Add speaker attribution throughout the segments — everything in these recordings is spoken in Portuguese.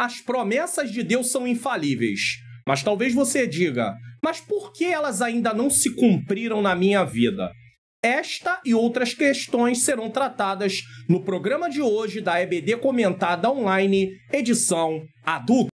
Speaker 1: As promessas de Deus são infalíveis. Mas talvez você diga, mas por que elas ainda não se cumpriram na minha vida? Esta e outras questões serão tratadas no programa de hoje da EBD Comentada Online, edição adulta.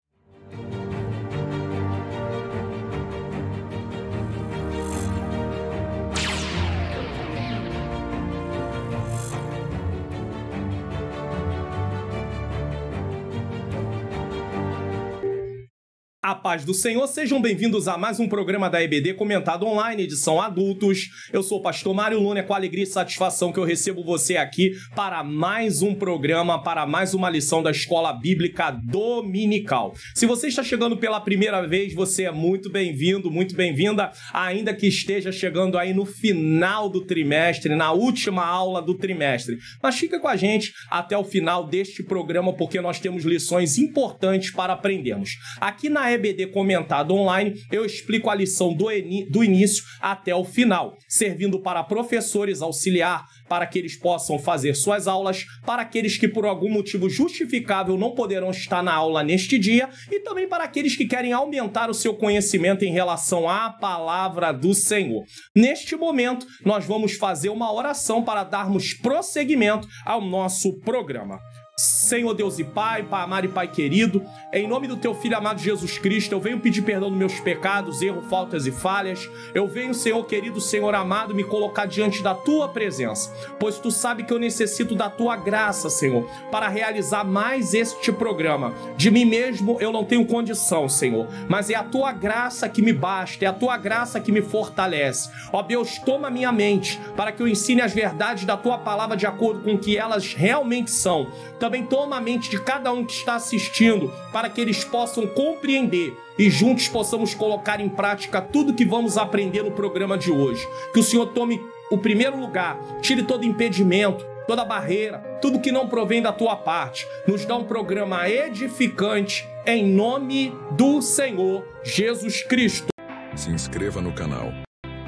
Speaker 1: A paz do Senhor, sejam bem-vindos a mais um programa da EBD Comentado Online, edição adultos. Eu sou o pastor Mário Luna, é com alegria e satisfação que eu recebo você aqui para mais um programa, para mais uma lição da Escola Bíblica Dominical. Se você está chegando pela primeira vez, você é muito bem-vindo, muito bem-vinda, ainda que esteja chegando aí no final do trimestre, na última aula do trimestre. Mas fica com a gente até o final deste programa, porque nós temos lições importantes para aprendermos. Aqui na EBD Comentado Online, eu explico a lição do início até o final, servindo para professores auxiliar, para que eles possam fazer suas aulas, para aqueles que por algum motivo justificável não poderão estar na aula neste dia, e também para aqueles que querem aumentar o seu conhecimento em relação à palavra do Senhor. Neste momento, nós vamos fazer uma oração para darmos prosseguimento ao nosso programa. Senhor Deus e Pai amado e Pai querido, em nome do Teu Filho amado Jesus Cristo, eu venho pedir perdão dos meus pecados, erros, faltas e falhas. Eu venho, Senhor querido, Senhor amado, me colocar diante da Tua presença, pois Tu sabe que eu necessito da Tua graça, Senhor, para realizar mais este programa. De mim mesmo eu não tenho condição, Senhor, mas é a Tua graça que me basta, é a Tua graça que me fortalece. Ó Deus, toma minha mente para que eu ensine as verdades da Tua palavra de acordo com o que elas realmente são. Também toma a mente de cada um que está assistindo para que eles possam compreender e juntos possamos colocar em prática tudo que vamos aprender no programa de hoje. Que o Senhor tome o primeiro lugar, tire todo impedimento, toda barreira, tudo que não provém da Tua parte. Nos dá um programa edificante em nome do Senhor Jesus Cristo.
Speaker 2: Se inscreva no canal,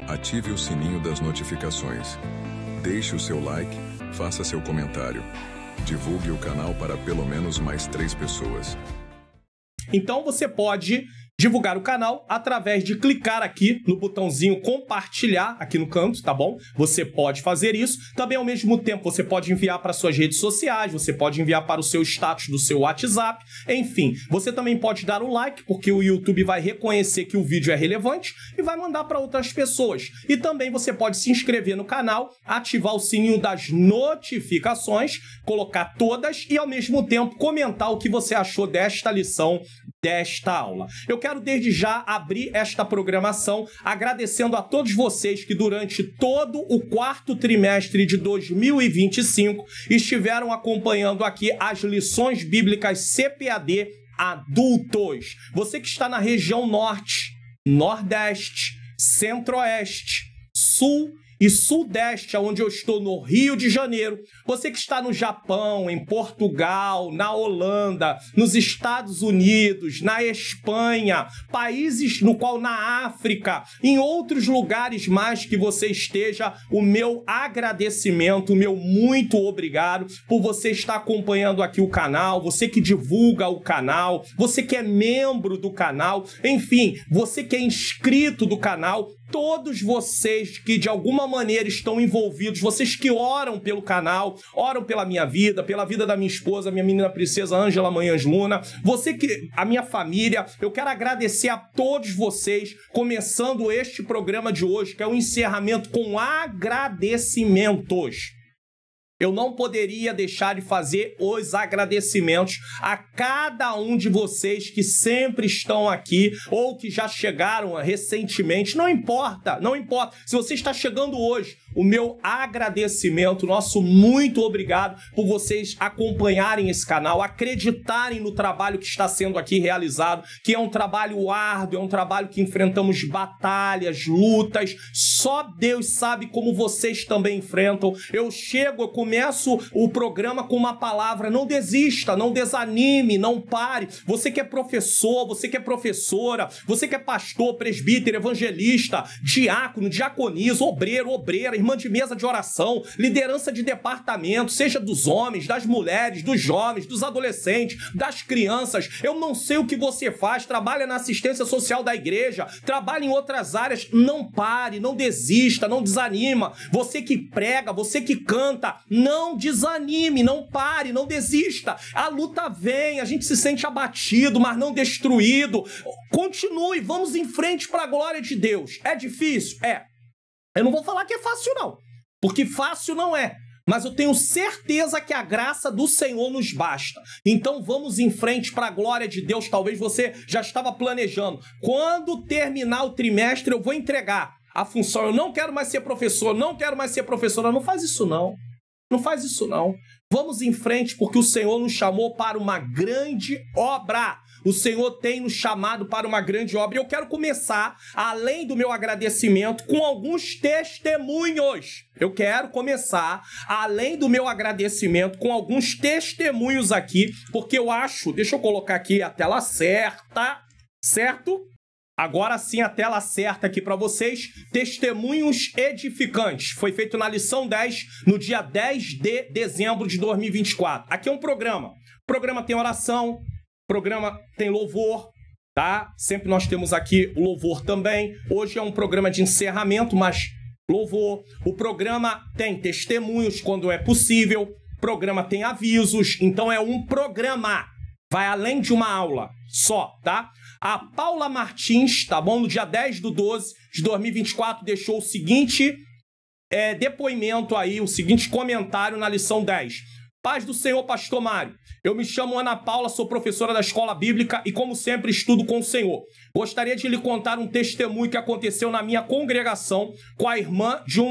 Speaker 2: ative o sininho das notificações, deixe o seu like, faça seu comentário. Divulgue o canal para pelo menos mais 3 pessoas.
Speaker 1: Então você pode divulgar o canal através de clicar aqui no botãozinho compartilhar aqui no canto, tá bom? Você pode fazer isso. Também ao mesmo tempo você pode enviar para suas redes sociais, você pode enviar para o seu status do seu WhatsApp, enfim. Você também pode dar um like, porque o YouTube vai reconhecer que o vídeo é relevante e vai mandar para outras pessoas. E também você pode se inscrever no canal, ativar o sininho das notificações, colocar todas e ao mesmo tempo comentar o que você achou desta lição, desta aula. Eu quero desde já abrir esta programação agradecendo a todos vocês que durante todo o 4º trimestre de 2025 estiveram acompanhando aqui as lições bíblicas CPAD adultos. Você que está na região norte, nordeste, centro-oeste, sul e sudeste, onde eu estou no Rio de Janeiro, você que está no Japão, em Portugal, na Holanda, nos Estados Unidos, na Espanha, países no qual na África, em outros lugares mais que você esteja, o meu agradecimento, o meu muito obrigado por você estar acompanhando aqui o canal, você que divulga o canal, você que é membro do canal, enfim, você que é inscrito do canal, todos vocês que de alguma maneira estão envolvidos, vocês que oram pelo canal, oram pela minha vida, pela vida da minha esposa, minha menina princesa Ângela Manhãs Luna, você que, a minha família, eu quero agradecer a todos vocês, começando este programa de hoje, que é um encerramento com agradecimentos. Eu não poderia deixar de fazer os agradecimentos a cada um de vocês que sempre estão aqui ou que já chegaram recentemente. Não importa, não importa. Se você está chegando hoje, o meu agradecimento, nosso muito obrigado por vocês acompanharem esse canal, acreditarem no trabalho que está sendo aqui realizado, que é um trabalho árduo, é um trabalho que enfrentamos batalhas, lutas. Só Deus sabe como vocês também enfrentam. Eu começo o programa com uma palavra: não desista, não desanime, não pare. Você que é professor, você que é professora, você que é pastor, presbítero, evangelista, diácono, diaconisa, obreiro, obreira, irmão irmã de mesa de oração, liderança de departamento, seja dos homens, das mulheres, dos jovens, dos adolescentes, das crianças. Eu não sei o que você faz, trabalha na assistência social da igreja, trabalha em outras áreas. Não pare, não desista, não desanima. Você que prega, você que canta, não desanime, não pare, não desista. A luta vem, a gente se sente abatido, mas não destruído. Continue, vamos em frente para a glória de Deus. É difícil? É. Eu não vou falar que é fácil, não, porque fácil não é. Mas eu tenho certeza que a graça do Senhor nos basta. Então vamos em frente para a glória de Deus. Talvez você já estava planejando. Quando terminar o trimestre, eu vou entregar a função. Eu não quero mais ser professor, não quero mais ser professora. Não faz isso, não. Não faz isso, não. Vamos em frente, porque o Senhor nos chamou para uma grande obra. O Senhor tem nos chamado para uma grande obra. E eu quero começar, além do meu agradecimento, com alguns testemunhos. Eu quero começar, além do meu agradecimento, com alguns testemunhos aqui, porque eu acho... Deixa eu colocar aqui a tela certa, certo? Agora sim, a tela certa aqui para vocês. Testemunhos edificantes. Foi feito na lição 10, no dia 10 de dezembro de 2024. Aqui é um programa. O programa tem oração, o programa tem louvor, tá? Sempre nós temos aqui o louvor também. Hoje é um programa de encerramento, mas louvor. O programa tem testemunhos quando é possível. O programa tem avisos. Então é um programa. Vai além de uma aula só, tá? A Paula Martins, tá bom? No dia 10 de 12 de 2024, deixou o seguinte depoimento aí, o seguinte comentário na lição 10. Paz do Senhor, pastor Mário. Eu me chamo Ana Paula, sou professora da escola bíblica e, como sempre, estudo com o Senhor. Gostaria de lhe contar um testemunho que aconteceu na minha congregação com a irmã de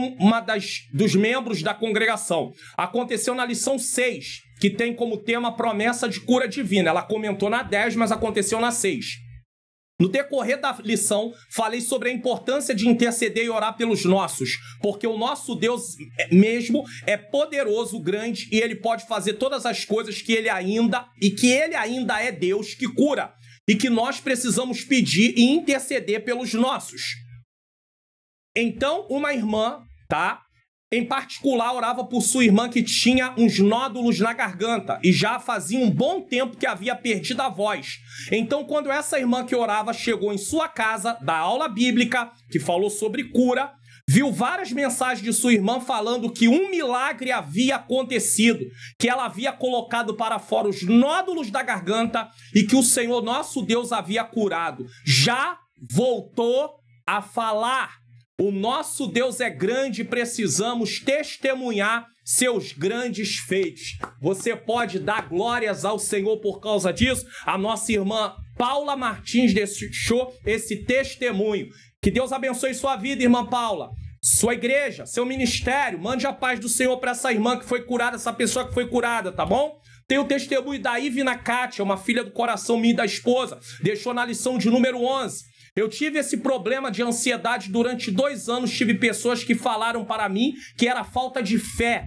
Speaker 1: dos membros da congregação. Aconteceu na lição 6, que tem como tema promessa de cura divina. Ela comentou na 10, mas aconteceu na 6. No decorrer da lição, falei sobre a importância de interceder e orar pelos nossos, porque o nosso Deus mesmo é poderoso, grande, e Ele pode fazer todas as coisas que Ele ainda é Deus que cura, e que nós precisamos pedir e interceder pelos nossos. Então, uma irmã, tá? Em particular, orava por sua irmã que tinha uns nódulos na garganta e já fazia um bom tempo que havia perdido a voz. Então, quando essa irmã que orava chegou em sua casa, da aula bíblica, que falou sobre cura, viu várias mensagens de sua irmã falando que um milagre havia acontecido, que ela havia colocado para fora os nódulos da garganta e que o Senhor, nosso Deus, havia curado. Já voltou a falar. O nosso Deus é grande e precisamos testemunhar seus grandes feitos. Você pode dar glórias ao Senhor por causa disso? A nossa irmã Paula Martins deixou esse testemunho. Que Deus abençoe sua vida, irmã Paula. Sua igreja, seu ministério, mande a paz do Senhor para essa irmã que foi curada, essa pessoa que foi curada, tá bom? Tem o testemunho da Ivina Kátia, uma filha do coração minha e da esposa. Deixou na lição de número 11. Eu tive esse problema de ansiedade durante 2 anos. Tive pessoas que falaram para mim que era falta de fé.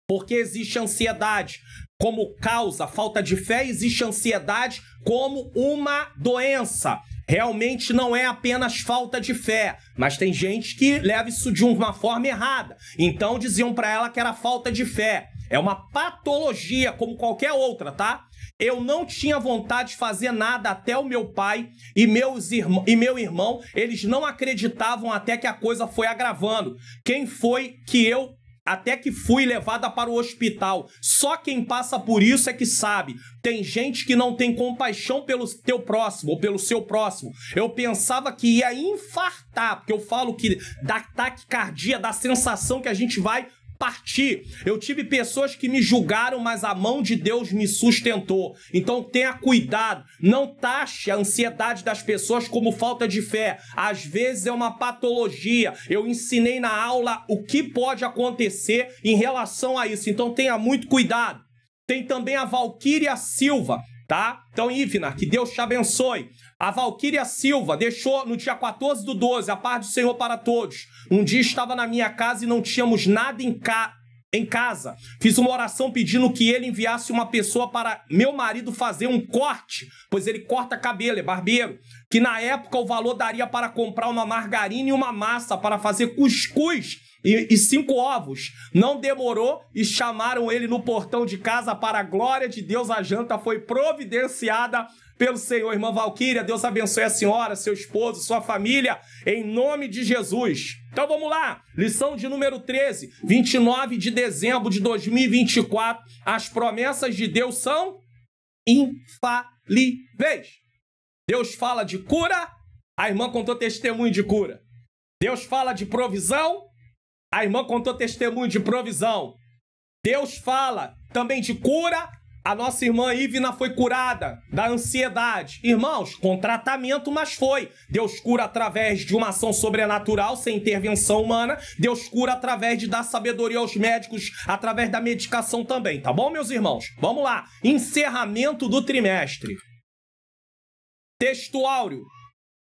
Speaker 1: Porque existe ansiedade como causa, falta de fé, existe ansiedade como uma doença. Realmente não é apenas falta de fé, mas tem gente que leva isso de uma forma errada. Então diziam para ela que era falta de fé. É uma patologia como qualquer outra, tá? Eu não tinha vontade de fazer nada até o meu pai e meu irmão, eles não acreditavam até que a coisa foi agravando. Quem foi que eu até que fui levada para o hospital? Só quem passa por isso é que sabe. Tem gente que não tem compaixão pelo teu próximo ou pelo seu próximo. Eu pensava que ia infartar, porque eu falo que dá taquicardia, dá sensação que a gente vai partir. Eu tive pessoas que me julgaram, mas a mão de Deus me sustentou. Então tenha cuidado, não taxe a ansiedade das pessoas como falta de fé. Às vezes é uma patologia. Eu ensinei na aula o que pode acontecer em relação a isso. Então tenha muito cuidado. Tem também a Valquíria Silva, tá? Então, Ivna, que Deus te abençoe. A Valquíria Silva deixou no dia 14 do 12, a paz do Senhor para todos. Um dia estava na minha casa e não tínhamos nada em casa. Fiz uma oração pedindo que ele enviasse uma pessoa para meu marido fazer um corte, pois ele corta cabelo, é barbeiro, que na época o valor daria para comprar uma margarina e uma massa para fazer cuscuz e 5 ovos. Não demorou e chamaram ele no portão de casa. Para a glória de Deus, a janta foi providenciada pelo Senhor. Irmã Valquíria, Deus abençoe a senhora, seu esposo, sua família, em nome de Jesus. Então vamos lá, lição de número 13, 29 de dezembro de 2024. As promessas de Deus são infalíveis. Deus fala de cura, a irmã contou testemunho de cura. Deus fala de provisão, a irmã contou testemunho de provisão. Deus fala também de cura, a nossa irmã Ivna foi curada da ansiedade. Irmãos, com tratamento, mas foi. Deus cura através de uma ação sobrenatural, sem intervenção humana. Deus cura através de dar sabedoria aos médicos, através da medicação também, tá bom, meus irmãos? Vamos lá. Encerramento do trimestre. Texto áureo.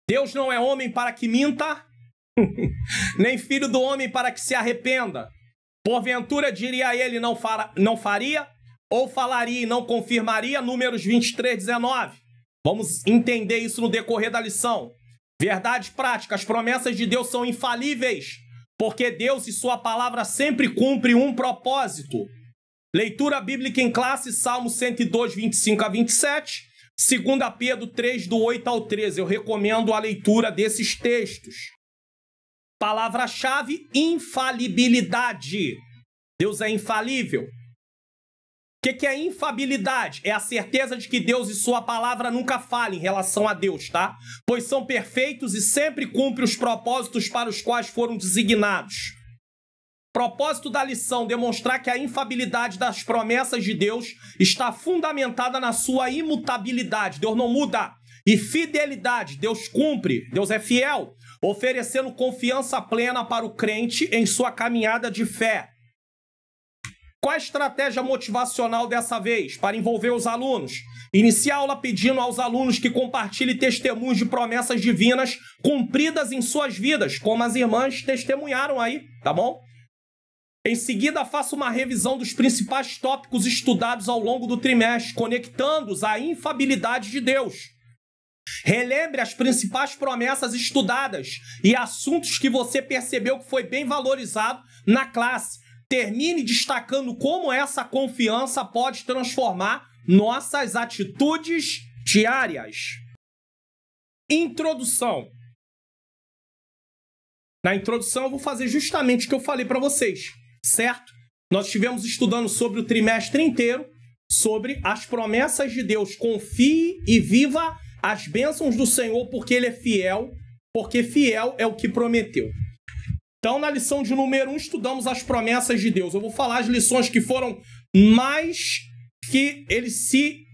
Speaker 1: Deus não é homem para que minta, nem filho do homem para que se arrependa. Porventura, diria ele, não faria, ou falaria e não confirmaria. Números 23, 19. Vamos entender isso no decorrer da lição. Verdade prática, as promessas de Deus são infalíveis, porque Deus e sua palavra sempre cumprem um propósito. Leitura bíblica em classe, Salmo 102, 25 a 27, 2 Pedro 3, do 8 ao 13. Eu recomendo a leitura desses textos. Palavra-chave, infalibilidade. Deus é infalível. O que é infabilidade? É a certeza de que Deus e sua palavra nunca falem em relação a Deus, tá? Pois são perfeitos e sempre cumprem os propósitos para os quais foram designados. Propósito da lição: demonstrar que a infabilidade das promessas de Deus está fundamentada na sua imutabilidade. Deus não muda. E fidelidade: Deus cumpre, Deus é fiel, oferecendo confiança plena para o crente em sua caminhada de fé. Qual a estratégia motivacional dessa vez para envolver os alunos? Inicie a aula pedindo aos alunos que compartilhem testemunhos de promessas divinas cumpridas em suas vidas, como as irmãs testemunharam aí, tá bom? Em seguida, faça uma revisão dos principais tópicos estudados ao longo do trimestre, conectando-os à infabilidade de Deus. Relembre as principais promessas estudadas e assuntos que você percebeu que foi bem valorizado na classe. Termine destacando como essa confiança pode transformar nossas atitudes diárias. Introdução. Na introdução eu vou fazer justamente o que eu falei para vocês, certo? Nós estivemos estudando sobre o trimestre inteiro, sobre as promessas de Deus. Confie e viva as bênçãos do Senhor, porque Ele é fiel, porque fiel é o que prometeu. Então, na lição de número 1, estudamos as promessas de Deus. Eu vou falar as lições que foram mais...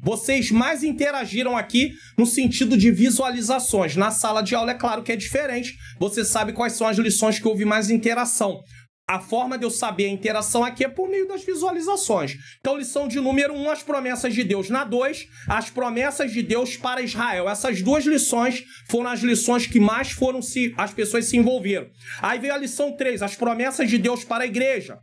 Speaker 1: vocês mais interagiram aqui no sentido de visualizações. Na sala de aula, é claro que é diferente. Você sabe quais são as lições que houve mais interação. A forma de eu saber a interação aqui é por meio das visualizações. Então, lição de número 1, as promessas de Deus. Na 2, as promessas de Deus para Israel. Essas duas lições foram as lições que mais as pessoas se envolveram. Aí veio a lição 3, as promessas de Deus para a igreja.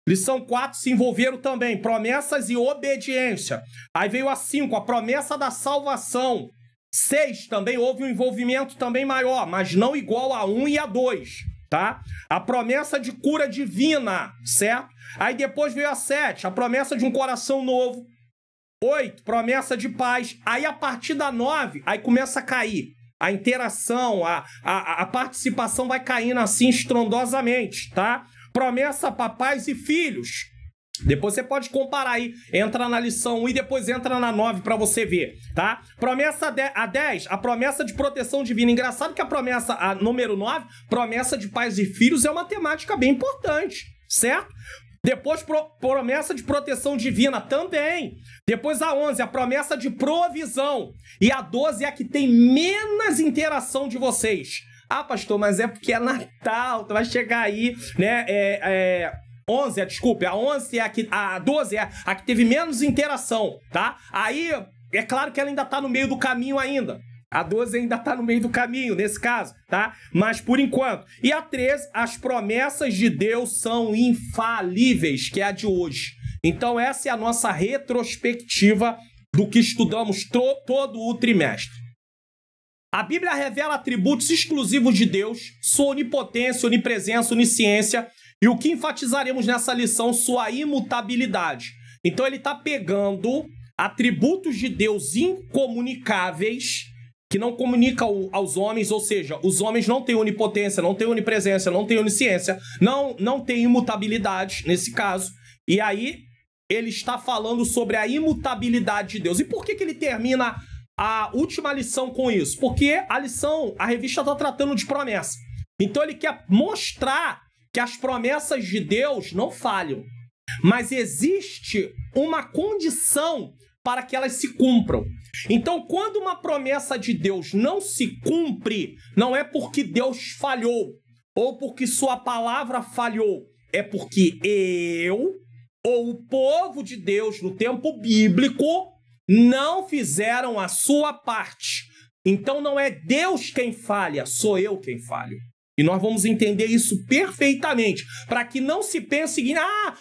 Speaker 1: Lição 4, se envolveram também, promessas e obediência. Aí veio a 5, a promessa da salvação. 6, também houve um envolvimento também maior, mas não igual a 1 e a 2. Tá? A promessa de cura divina, certo? Aí depois veio a 7, a promessa de um coração novo. 8, promessa de paz. Aí a partir da 9, aí começa a cair. A interação, a participação vai caindo assim estrondosamente, tá? Promessa para pais e filhos. Depois você pode comparar aí, entra na lição 1 e depois entra na 9 para você ver, tá? Promessa a 10, a promessa de proteção divina. Engraçado que a promessa, a número 9, promessa de pais e filhos, é uma temática bem importante, certo? Depois, promessa de proteção divina também. Depois a 11, a promessa de provisão. E a 12 é a que tem menos interação de vocês. Ah, pastor, mas é porque é Natal, tu vai chegar aí, né? A 11 é a 12 é a que teve menos interação, tá? Aí, é claro que ela ainda tá no meio do caminho ainda. A 12 ainda tá no meio do caminho, nesse caso, tá? Mas por enquanto. E a 13, as promessas de Deus são infalíveis, que é a de hoje. Então essa é a nossa retrospectiva do que estudamos todo o trimestre. A Bíblia revela atributos exclusivos de Deus, sua onipotência, onipresença, onisciência, e o que enfatizaremos nessa lição, sua imutabilidade. Então ele está pegando atributos de Deus incomunicáveis, que não comunica aos homens, ou seja, os homens não têm onipotência, não têm onipresença, não têm onisciência, não têm imutabilidade nesse caso. E aí ele está falando sobre a imutabilidade de Deus. E por que ele termina a última lição com isso? Porque a revista está tratando de promessa. Então ele quer mostrar que as promessas de Deus não falham, mas existe uma condição para que elas se cumpram. Então, quando uma promessa de Deus não se cumpre, não é porque Deus falhou ou porque sua palavra falhou, é porque eu ou o povo de Deus no tempo bíblico não fizeram a sua parte. Então não é Deus quem falha, sou eu quem falho. E nós vamos entender isso perfeitamente, para que não se pense em,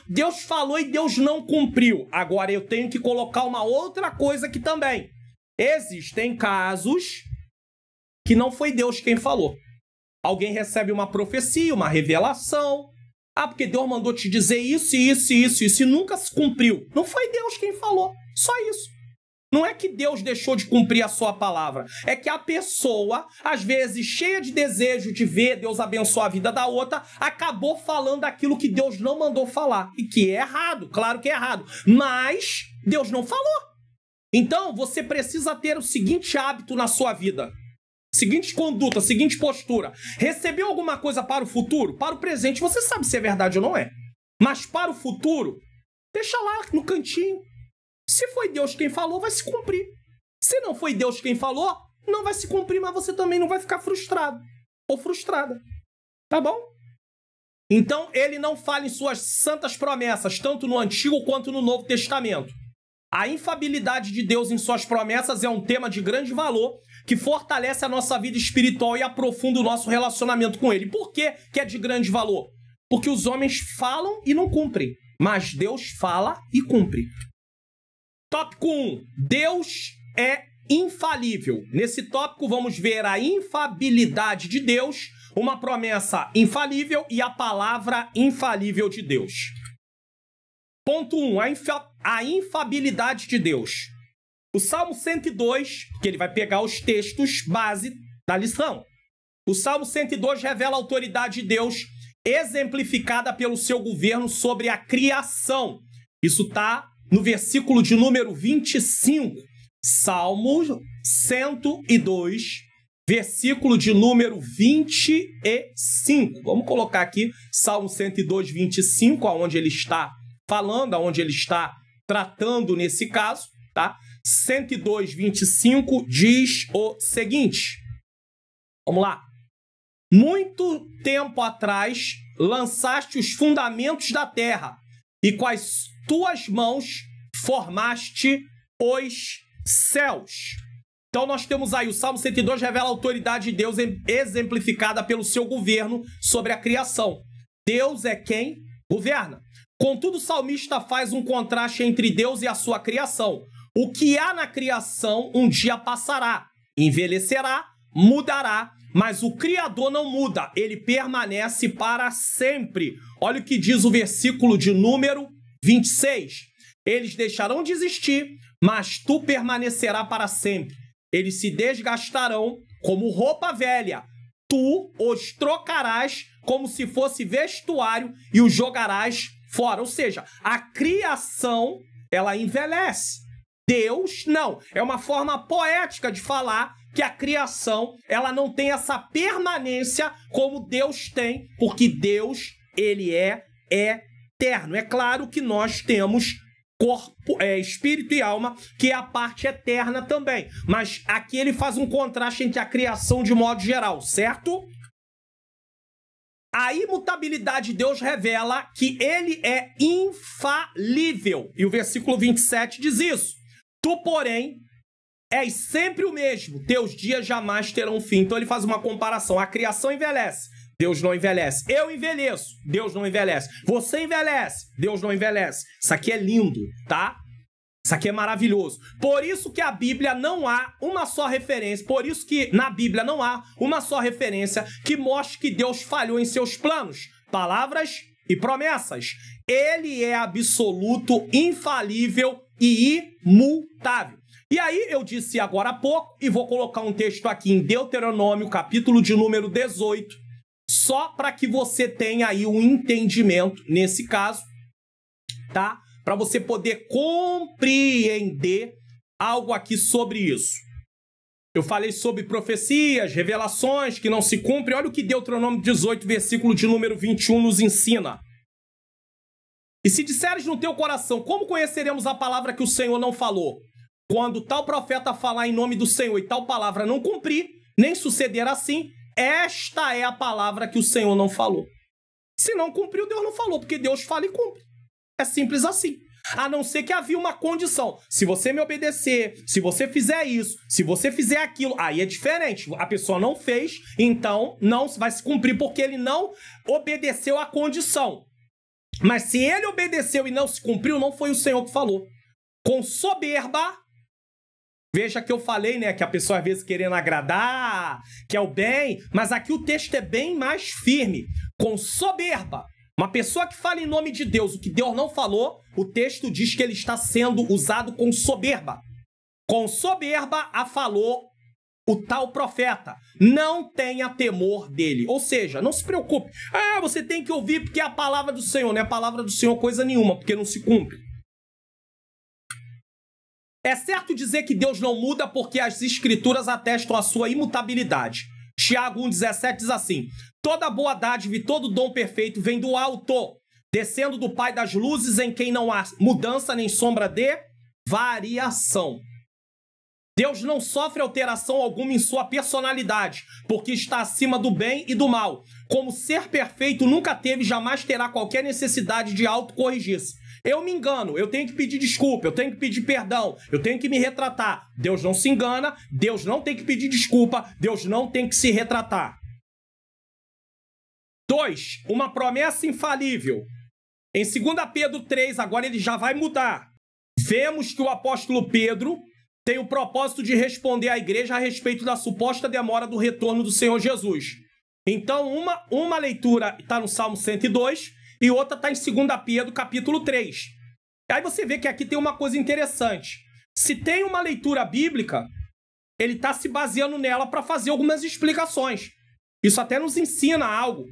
Speaker 1: Deus falou e Deus não cumpriu. Agora eu tenho que colocar uma outra coisa aqui também. Existem casos que não foi Deus quem falou. Alguém recebe uma profecia, uma revelação. Porque Deus mandou te dizer isso, e nunca se cumpriu. Não foi Deus quem falou, só isso. Não é que Deus deixou de cumprir a sua palavra. É que a pessoa, às vezes, cheia de desejo de ver Deus abençoar a vida da outra, acabou falando aquilo que Deus não mandou falar. E que é errado, claro que é errado. Mas Deus não falou. Então, você precisa ter o seguinte hábito na sua vida. Seguinte conduta, seguinte postura. Recebeu alguma coisa para o futuro? Para o presente, você sabe se é verdade ou não é. Mas para o futuro, deixa lá no cantinho. Se foi Deus quem falou, vai se cumprir. Se não foi Deus quem falou, não vai se cumprir, mas você também não vai ficar frustrado ou frustrada. Tá bom? Então, ele não fala em suas santas promessas, tanto no Antigo quanto no Novo Testamento. A infabilidade de Deus em suas promessas é um tema de grande valor que fortalece a nossa vida espiritual e aprofunda o nosso relacionamento com ele. Por que é de grande valor? Porque os homens falam e não cumprem, mas Deus fala e cumpre. Tópico 1. Deus é infalível. Nesse tópico vamos ver a infabilidade de Deus, uma promessa infalível e a palavra infalível de Deus. Ponto 1. A infabilidade de Deus. O Salmo 102, que ele vai pegar os textos base da lição. O Salmo 102 revela a autoridade de Deus exemplificada pelo seu governo sobre a criação. Isso está no versículo de número 25. Salmo 102, versículo de número 25. Vamos colocar aqui Salmo 102, 25, aonde ele está falando, aonde ele está tratando nesse caso, tá? 102, 25 diz o seguinte. Vamos lá. Muito tempo atrás lançaste os fundamentos da terra e com as tuas mãos formaste os céus. Então nós temos aí o Salmo 102 revela a autoridade de Deus exemplificada pelo seu governo sobre a criação. Deus é quem governa. Contudo, o salmista faz um contraste entre Deus e a sua criação. O que há na criação um dia passará, envelhecerá, mudará, mas o Criador não muda, ele permanece para sempre. Olha o que diz o versículo de número 26. Eles deixarão de existir, mas tu permanecerás para sempre. Eles se desgastarão como roupa velha. Tu os trocarás como se fosse vestuário e os jogarás fora. Ou seja, a criação, ela envelhece. Deus, não. É uma forma poética de falar que a criação, ela não tem essa permanência como Deus tem, porque Deus, ele é eterno. É claro que nós temos corpo, espírito e alma, que é a parte eterna também. Mas aqui ele faz um contraste entre a criação de modo geral, certo? A imutabilidade de Deus revela que ele é infalível. E o versículo 27 diz isso. Tu, porém, és sempre o mesmo. Teus dias jamais terão fim. Então ele faz uma comparação. A criação envelhece. Deus não envelhece. Eu envelheço. Deus não envelhece. Você envelhece. Deus não envelhece. Isso aqui é lindo, tá? Isso aqui é maravilhoso. Por isso que a Bíblia não há uma só referência, por isso que na Bíblia não há uma só referência que mostre que Deus falhou em seus planos, palavras e promessas. Ele é absoluto, infalível e imutável. E aí eu disse agora há pouco, e vou colocar um texto aqui em Deuteronômio, capítulo de número 18, só para que você tenha aí um entendimento nesse caso, tá? Para você poder compreender algo aqui sobre isso. Eu falei sobre profecias, revelações que não se cumprem. Olha o que Deuteronômio 18, versículo de número 21 nos ensina. E se disseres no teu coração, como conheceremos a palavra que o Senhor não falou? Quando tal profeta falar em nome do Senhor e tal palavra não cumprir, nem suceder assim, esta é a palavra que o Senhor não falou. Se não cumpriu, Deus não falou, porque Deus fala e cumpre. É simples assim. A não ser que havia uma condição. Se você me obedecer, se você fizer isso, se você fizer aquilo, aí é diferente. A pessoa não fez, então não vai se cumprir porque ele não obedeceu à condição. Mas se ele obedeceu e não se cumpriu, não foi o Senhor que falou. Com soberba, veja que eu falei, né, que a pessoa às vezes querendo agradar, quer o bem, mas aqui o texto é bem mais firme. Com soberba. Uma pessoa que fala em nome de Deus o que Deus não falou, o texto diz que ele está sendo usado com soberba. Com soberba a falou o tal profeta. Não tenha temor dele. Ou seja, não se preocupe. Ah, você tem que ouvir porque é a palavra do Senhor. Não é a palavra do Senhor coisa nenhuma, porque não se cumpre. É certo dizer que Deus não muda porque as escrituras atestam a sua imutabilidade. Tiago 1,17 diz assim: toda boa dádiva e todo dom perfeito vem do alto, descendo do Pai das luzes, em quem não há mudança nem sombra de variação. Deus não sofre alteração alguma em sua personalidade, porque está acima do bem e do mal. Como ser perfeito nunca teve, jamais terá qualquer necessidade de autocorrigir-se. Eu me engano, eu tenho que pedir desculpa, eu tenho que pedir perdão, eu tenho que me retratar. Deus não se engana, Deus não tem que pedir desculpa, Deus não tem que se retratar. 2. Uma promessa infalível. Em 2 Pedro 3, agora ele já vai mudar. Vemos que o apóstolo Pedro tem o propósito de responder à igreja a respeito da suposta demora do retorno do Senhor Jesus. Então, uma leitura está no Salmo 102 e outra está em 2 Pedro, capítulo 3. Aí você vê que aqui tem uma coisa interessante. Se tem uma leitura bíblica, ele está se baseando nela para fazer algumas explicações. Isso até nos ensina algo.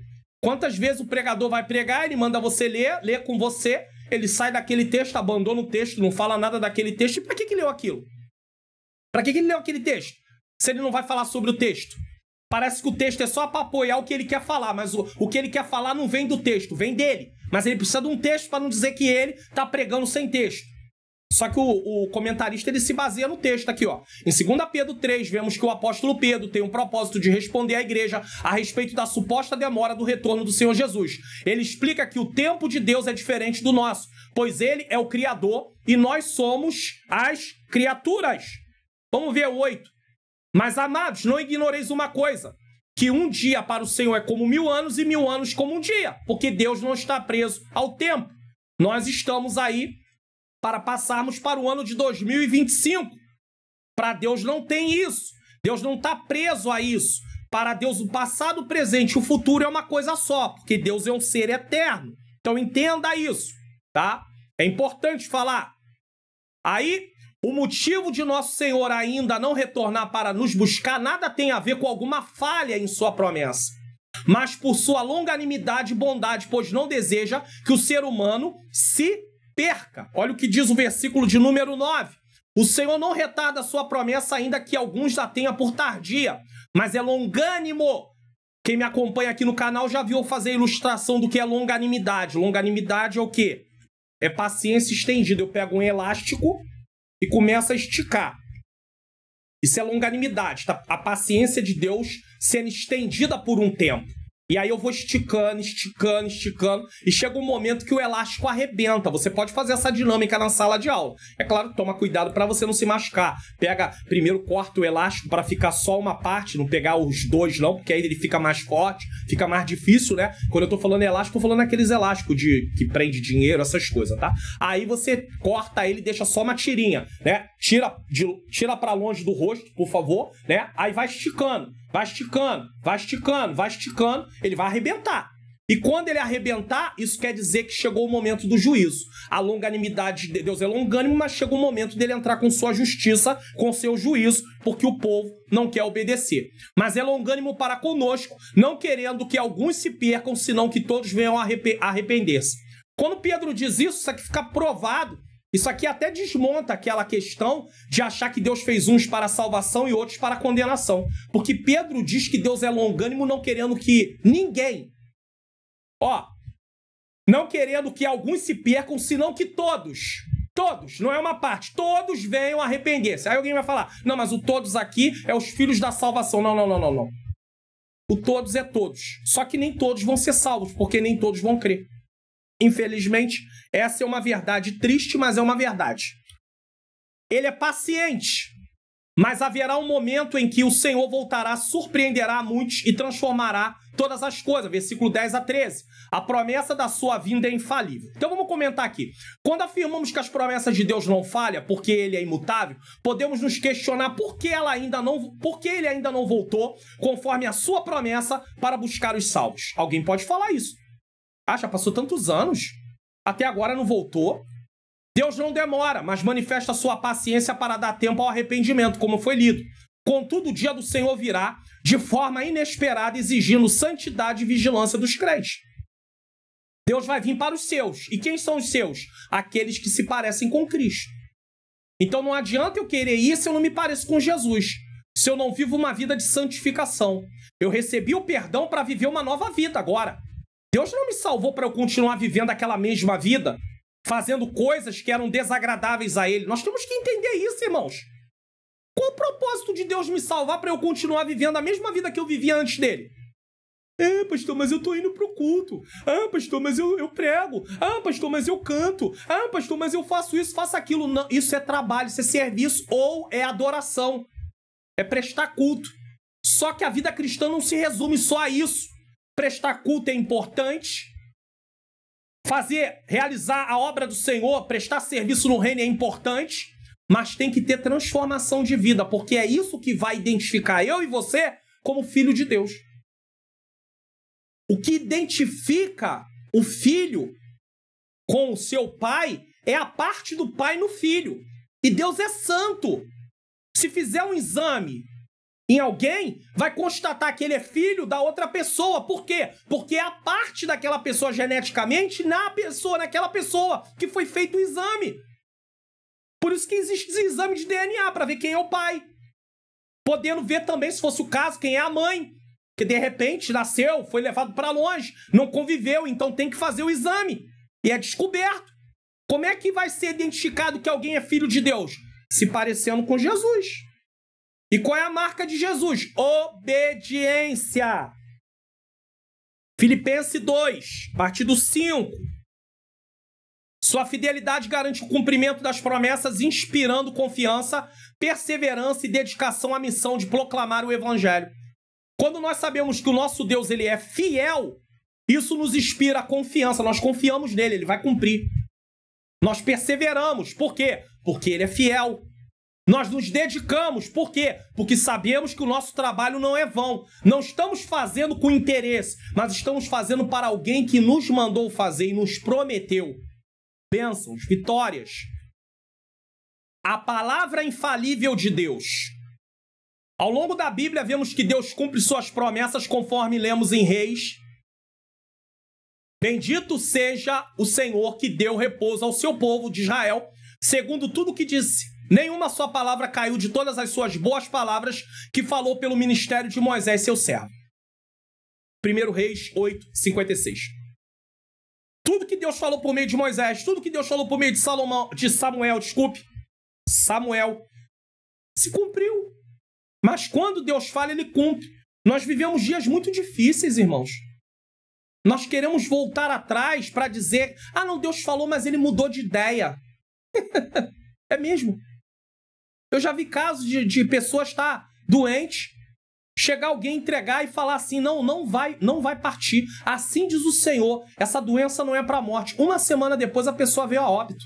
Speaker 1: Quantas vezes o pregador vai pregar, ele manda você ler com você, ele sai daquele texto, abandona o texto, não fala nada daquele texto. E para que leu aquilo? Para que ele leu aquele texto? Se ele não vai falar sobre o texto. Parece que o texto é só para apoiar o que ele quer falar, mas o que ele quer falar não vem do texto, vem dele. Mas ele precisa de um texto para não dizer que ele está pregando sem texto. Só que o comentarista ele se baseia no texto aqui, ó. Em 2 Pedro 3, vemos que o apóstolo Pedro tem um propósito de responder à igreja a respeito da suposta demora do retorno do Senhor Jesus. Ele explica que o tempo de Deus é diferente do nosso, pois ele é o Criador e nós somos as criaturas. Vamos ver o 8. Mas, amados, não ignoreis uma coisa, que um dia para o Senhor é como 1000 anos e 1000 anos como um dia, porque Deus não está preso ao tempo. Nós estamos aí para passarmos para o ano de 2025. Para Deus não tem isso. Deus não está preso a isso. Para Deus o passado, o presente e o futuro é uma coisa só, porque Deus é um ser eterno. Então entenda isso, tá? É importante falar. Aí, o motivo de nosso Senhor ainda não retornar para nos buscar nada tem a ver com alguma falha em sua promessa, mas por sua longanimidade e bondade, pois não deseja que o ser humano se perca. Olha o que diz o versículo de número 9. O Senhor não retarda a sua promessa, ainda que alguns a tenham por tardia, mas é longânimo. Quem me acompanha aqui no canal já viu eu fazer ilustração do que é longanimidade. Longanimidade é o quê? É paciência estendida. Eu pego um elástico e começa a esticar. Isso é longanimidade, tá? A paciência de Deus sendo estendida por um tempo. E aí eu vou esticando, esticando, esticando, e chega um momento que o elástico arrebenta. Você pode fazer essa dinâmica na sala de aula. É claro, toma cuidado para você não se machucar. Primeiro corta o elástico para ficar só uma parte, não pegar os dois não, porque aí ele fica mais forte, fica mais difícil, né? Quando eu tô falando elástico, tô falando aqueles elásticos que prende dinheiro, essas coisas, tá? Aí você corta ele e deixa só uma tirinha, né? Tira para longe do rosto, por favor, né? Aí vai esticando. Vai esticando, vai esticando, vai esticando, ele vai arrebentar. E quando ele arrebentar, isso quer dizer que chegou o momento do juízo. A longanimidade de Deus é longânimo, mas chegou o momento dele entrar com sua justiça, com seu juízo, porque o povo não quer obedecer. Mas é longânimo para conosco, não querendo que alguns se percam, senão que todos venham a arrepender-se. Quando Pedro diz isso aqui fica provado. Isso aqui até desmonta aquela questão de achar que Deus fez uns para a salvação e outros para a condenação. Porque Pedro diz que Deus é longânimo, não querendo que ninguém, não querendo que alguns se percam, senão que todos, não é uma parte, todos venham a arrepender-se. Aí alguém vai falar, não, mas o todos aqui é os filhos da salvação. Não. O todos é todos. Só que nem todos vão ser salvos, porque nem todos vão crer. Infelizmente, essa é uma verdade triste, mas é uma verdade. Ele é paciente, mas haverá um momento em que o Senhor voltará, surpreenderá a muitos e transformará todas as coisas. Versículo 10 a 13. A promessa da sua vinda é infalível. Então vamos comentar aqui. Quando afirmamos que as promessas de Deus não falham, porque ele é imutável, podemos nos questionar por que ele ainda não voltou, conforme a sua promessa, para buscar os salvos. Alguém pode falar isso. Já passou tantos anos, até agora não voltou. Deus não demora, mas manifesta sua paciência para dar tempo ao arrependimento, como foi lido. Contudo, o dia do Senhor virá de forma inesperada, exigindo santidade e vigilância dos crentes. Deus vai vir para os seus. E quem são os seus? Aqueles que se parecem com Cristo. Então não adianta eu querer ir se eu não me pareço com Jesus. Se eu não vivo uma vida de santificação. Eu recebi o perdão para viver uma nova vida agora. Deus não me salvou para eu continuar vivendo aquela mesma vida, fazendo coisas que eram desagradáveis a Ele. Nós temos que entender isso, irmãos. Qual o propósito de Deus me salvar para eu continuar vivendo a mesma vida que eu vivia antes dele? Pastor, mas eu tô indo pro culto. Pastor, mas eu prego. Pastor, mas eu canto. Pastor, mas eu faço isso, faço aquilo. Não, isso é trabalho, isso é serviço ou é adoração. É prestar culto. Só que a vida cristã não se resume só a isso. Prestar culto é importante. Realizar a obra do Senhor, prestar serviço no reino é importante. Mas tem que ter transformação de vida, porque é isso que vai identificar eu e você como filho de Deus. O que identifica o filho com o seu pai é a parte do pai no filho. E Deus é santo. Se fizer um exame em alguém, vai constatar que ele é filho da outra pessoa. Por quê? Porque é a parte daquela pessoa geneticamente naquela pessoa que foi feito o exame. Por isso que existe esse exame de DNA, para ver quem é o pai. Podendo ver também, se fosse o caso, quem é a mãe. Que de repente nasceu, foi levado para longe, não conviveu, então tem que fazer o exame. E é descoberto. Como é que vai ser identificado que alguém é filho de Deus? Se parecendo com Jesus. E qual é a marca de Jesus? Obediência. Filipenses 2, partido 5. Sua fidelidade garante o cumprimento das promessas, inspirando confiança, perseverança e dedicação à missão de proclamar o Evangelho. Quando nós sabemos que o nosso Deus ele é fiel, isso nos inspira confiança. Nós confiamos nele, ele vai cumprir. Nós perseveramos. Por quê? Porque ele é fiel. Nós nos dedicamos. Por quê? Porque sabemos que o nosso trabalho não é vão. Não estamos fazendo com interesse, mas estamos fazendo para alguém que nos mandou fazer e nos prometeu bênçãos, vitórias. A palavra infalível de Deus. Ao longo da Bíblia, vemos que Deus cumpre suas promessas conforme lemos em Reis. Bendito seja o Senhor que deu repouso ao seu povo de Israel, segundo tudo que disse. Nenhuma só palavra caiu de todas as suas boas palavras que falou pelo ministério de Moisés, seu servo. 1 Reis 8, 56. Tudo que Deus falou por meio de Moisés, tudo que Deus falou por meio de Samuel, se cumpriu. Mas quando Deus fala, ele cumpre. Nós vivemos dias muito difíceis, irmãos. Nós queremos voltar atrás para dizer, ah, não, Deus falou, mas ele mudou de ideia. É mesmo. Eu já vi casos de pessoas estar doentes, chegar alguém, entregar e falar assim, não vai partir. Assim diz o Senhor, essa doença não é para a morte. Uma semana depois a pessoa veio a óbito.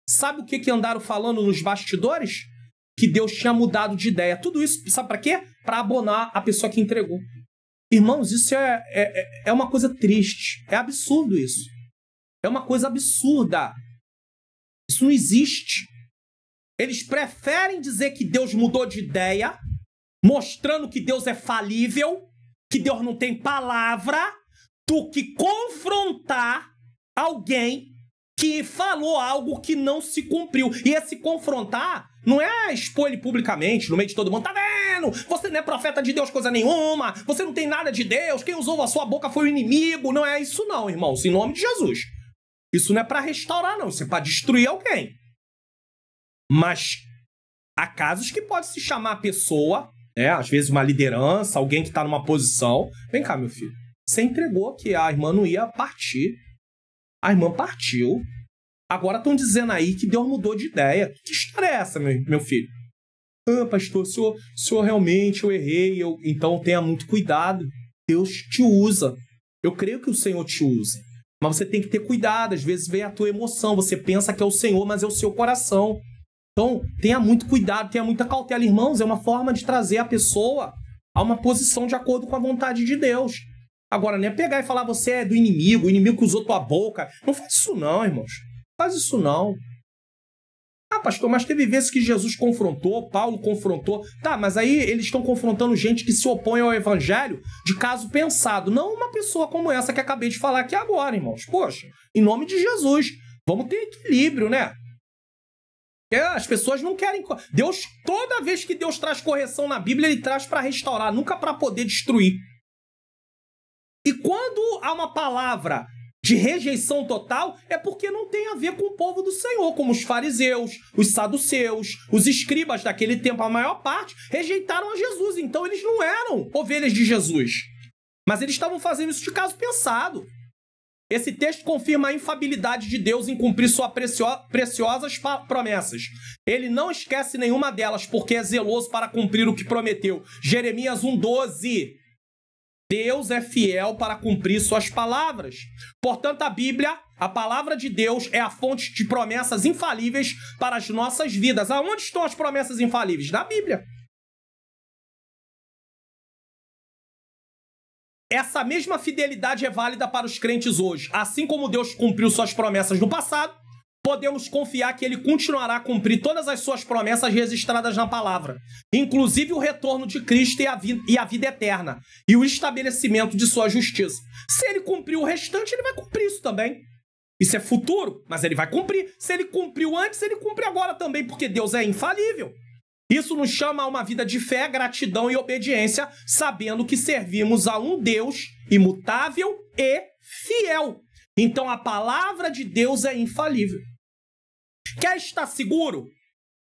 Speaker 1: Sabe o que andaram falando nos bastidores? Que Deus tinha mudado de ideia. Tudo isso, sabe para quê? Para abonar a pessoa que entregou. Irmãos, isso é uma coisa triste. É absurdo isso. É uma coisa absurda. Isso não existe. Eles preferem dizer que Deus mudou de ideia, mostrando que Deus é falível, que Deus não tem palavra, do que confrontar alguém que falou algo que não se cumpriu. E esse confrontar não é expor ele publicamente, no meio de todo mundo. Tá vendo? Você não é profeta de Deus coisa nenhuma. Você não tem nada de Deus. Quem usou a sua boca foi o inimigo. Não é isso não, irmãos. Em nome de Jesus. Isso não é para restaurar, não. Isso é para destruir alguém. Mas há casos que pode se chamar a pessoa, né? Às vezes uma liderança, alguém que está numa posição. Vem cá, meu filho. Você entregou que a irmã não ia partir. A irmã partiu. Agora estão dizendo aí que Deus mudou de ideia. Que história é essa, meu filho? Ah, pastor, o senhor realmente, eu errei. Então tenha muito cuidado. Deus te usa. Eu creio que o Senhor te usa. Mas você tem que ter cuidado. Às vezes vem a tua emoção. Você pensa que é o Senhor, mas é o seu coração. Então tenha muito cuidado, tenha muita cautela. Irmãos, é uma forma de trazer a pessoa a uma posição de acordo com a vontade de Deus. Agora, não é pegar e falar você é do inimigo, o inimigo que usou tua boca. Não faz isso não, irmãos. Não faz isso não. Ah, pastor, mas teve vezes que Jesus confrontou, Paulo confrontou. Tá, mas aí eles estão confrontando gente que se opõe ao evangelho de caso pensado. Não uma pessoa como essa que acabei de falar aqui agora, irmãos. Poxa, em nome de Jesus. Vamos ter equilíbrio, né? As pessoas não querem... Deus, toda vez que Deus traz correção na Bíblia, ele traz para restaurar, nunca para poder destruir. E quando há uma palavra de rejeição total, é porque não tem a ver com o povo do Senhor, como os fariseus, os saduceus, os escribas daquele tempo, a maior parte, rejeitaram a Jesus. Então eles não eram ovelhas de Jesus. Mas eles estavam fazendo isso de caso pensado. Esse texto confirma a infabilidade de Deus em cumprir suas preciosas promessas. Ele não esquece nenhuma delas, porque é zeloso para cumprir o que prometeu. Jeremias 1,12. Deus é fiel para cumprir suas palavras. Portanto, a Bíblia, a palavra de Deus, é a fonte de promessas infalíveis para as nossas vidas. Aonde estão as promessas infalíveis? Na Bíblia. Essa mesma fidelidade é válida para os crentes hoje. Assim como Deus cumpriu suas promessas no passado, podemos confiar que ele continuará a cumprir todas as suas promessas registradas na palavra, inclusive o retorno de Cristo e a vida eterna, e o estabelecimento de sua justiça. Se ele cumpriu o restante, ele vai cumprir isso também. Isso é futuro, mas ele vai cumprir. Se ele cumpriu antes, ele cumpre agora também, porque Deus é infalível. Isso nos chama a uma vida de fé, gratidão e obediência, sabendo que servimos a um Deus imutável e fiel. Então a palavra de Deus é infalível. Quer estar seguro?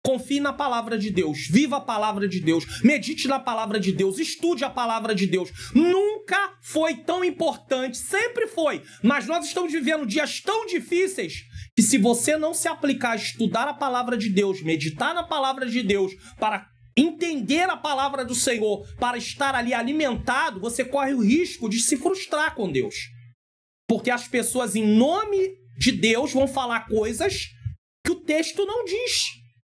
Speaker 1: Confie na palavra de Deus, viva a palavra de Deus, medite na palavra de Deus, estude a palavra de Deus. Nunca foi tão importante, sempre foi, mas nós estamos vivendo dias tão difíceis que se você não se aplicar a estudar a palavra de Deus, meditar na palavra de Deus, para entender a palavra do Senhor, para estar ali alimentado, você corre o risco de se frustrar com Deus. Porque as pessoas, em nome de Deus, vão falar coisas que o texto não diz.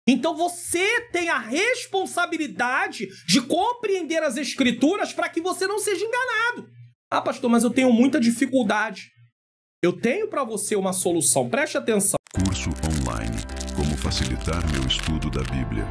Speaker 1: Então você tem a responsabilidade de compreender as Escrituras para que você não seja enganado. Ah, pastor, mas eu tenho muita dificuldade. Eu tenho para você uma solução. Preste atenção.
Speaker 2: Curso online. Como facilitar meu estudo da Bíblia.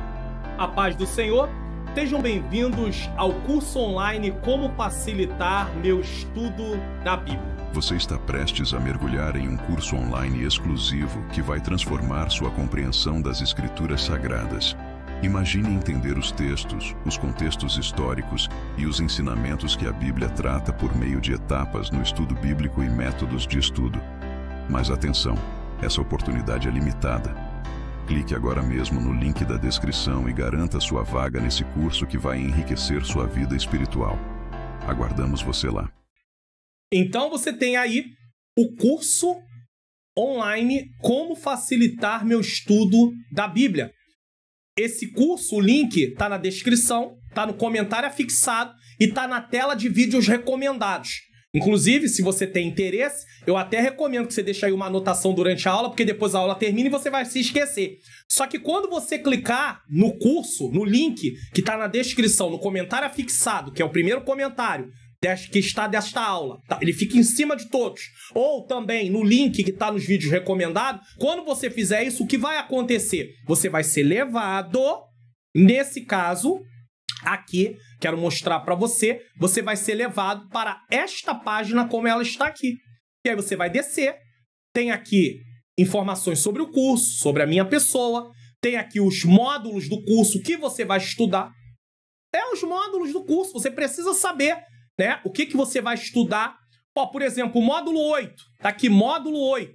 Speaker 1: A paz do Senhor. Sejam bem-vindos ao curso online Como facilitar meu estudo da Bíblia.
Speaker 2: Você está prestes a mergulhar em um curso online exclusivo que vai transformar sua compreensão das Escrituras Sagradas. Imagine entender os textos, os contextos históricos e os ensinamentos que a Bíblia trata por meio de etapas no estudo bíblico e métodos de estudo. Mas atenção, essa oportunidade é limitada. Clique agora mesmo no link da descrição e garanta sua vaga nesse curso que vai enriquecer sua vida espiritual. Aguardamos você lá.
Speaker 1: Então você tem aí o curso online Como Facilitar Meu Estudo da Bíblia. Esse curso, o link está na descrição, está no comentário afixado e está na tela de vídeos recomendados. Inclusive, se você tem interesse, eu até recomendo que você deixe aí uma anotação durante a aula, porque depois a aula termina e você vai se esquecer. Só que quando você clicar no curso, no link que está na descrição, no comentário afixado, que é o primeiro comentário que está desta aula, tá? Ele fica em cima de todos. Ou também no link que está nos vídeos recomendados, quando você fizer isso, o que vai acontecer? Você vai ser levado, nesse caso, aqui, quero mostrar para você, você vai ser levado para esta página como ela está aqui. E aí você vai descer, tem aqui informações sobre o curso, sobre a minha pessoa, tem aqui os módulos do curso que você vai estudar. Os módulos do curso, você precisa saber, né, o que você vai estudar. Ó, por exemplo, o módulo 8, tá aqui, módulo 8.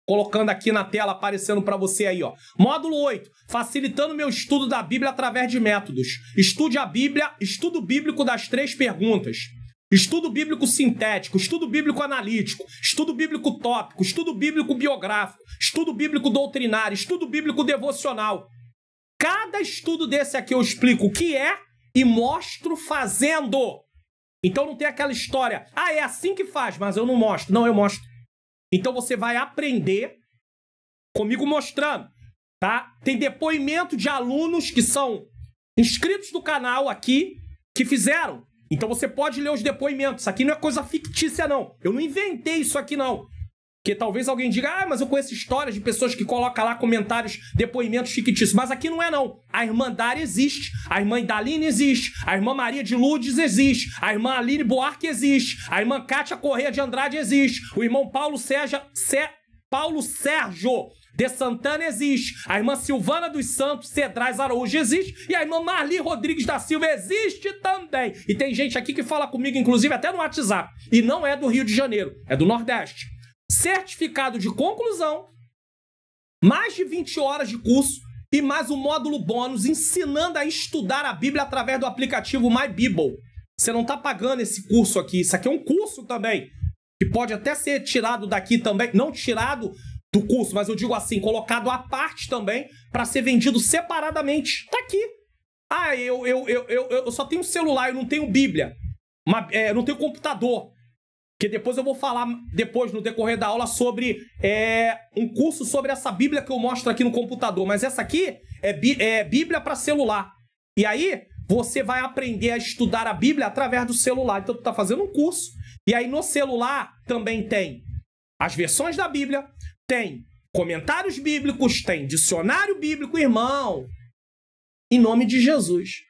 Speaker 1: Colocando aqui na tela, aparecendo para você aí, ó. Módulo 8, facilitando meu estudo da Bíblia através de métodos. Estude a Bíblia, estudo bíblico das 3 perguntas. Estudo bíblico sintético, estudo bíblico analítico, estudo bíblico tópico, estudo bíblico biográfico, estudo bíblico doutrinário, estudo bíblico devocional. Cada estudo desse aqui eu explico o que é e mostro fazendo. Então não tem aquela história, é assim que faz, mas eu não mostro. Não, eu mostro. Então você vai aprender comigo mostrando, tá? Tem depoimento de alunos que são inscritos do canal aqui, que fizeram. Então você pode ler os depoimentos. Isso aqui não é coisa fictícia, não. Eu não inventei isso aqui, não. Porque talvez alguém diga, mas eu conheço histórias de pessoas que colocam lá comentários, depoimentos fictícios. Mas aqui não é, não. A irmã Dária existe, a irmã Idaline existe, a irmã Maria de Lourdes existe, a irmã Aline Buarque existe, a irmã Cátia Correia de Andrade existe, o irmão Paulo Sérgio de Santana existe, a irmã Silvana dos Santos Cedrais Araújo existe, e a irmã Marli Rodrigues da Silva existe também. E tem gente aqui que fala comigo, inclusive, até no WhatsApp. E não é do Rio de Janeiro, é do Nordeste. Certificado de conclusão, mais de 20 horas de curso e mais um módulo bônus ensinando a estudar a Bíblia através do aplicativo MyBible. Você não está pagando esse curso aqui, isso aqui é um curso também, que pode até ser tirado daqui também, não tirado do curso, mas eu digo assim, colocado à parte também, para ser vendido separadamente. Tá aqui. Eu só tenho celular, eu não tenho Bíblia, não tenho computador. Que depois eu vou falar, no decorrer da aula, sobre um curso sobre essa Bíblia que eu mostro aqui no computador. Mas essa aqui é Bíblia para celular. E aí, você vai aprender a estudar a Bíblia através do celular. Então, tu tá fazendo um curso. E aí, no celular, também tem as versões da Bíblia, tem comentários bíblicos, tem dicionário bíblico, irmão. Em nome de Jesus.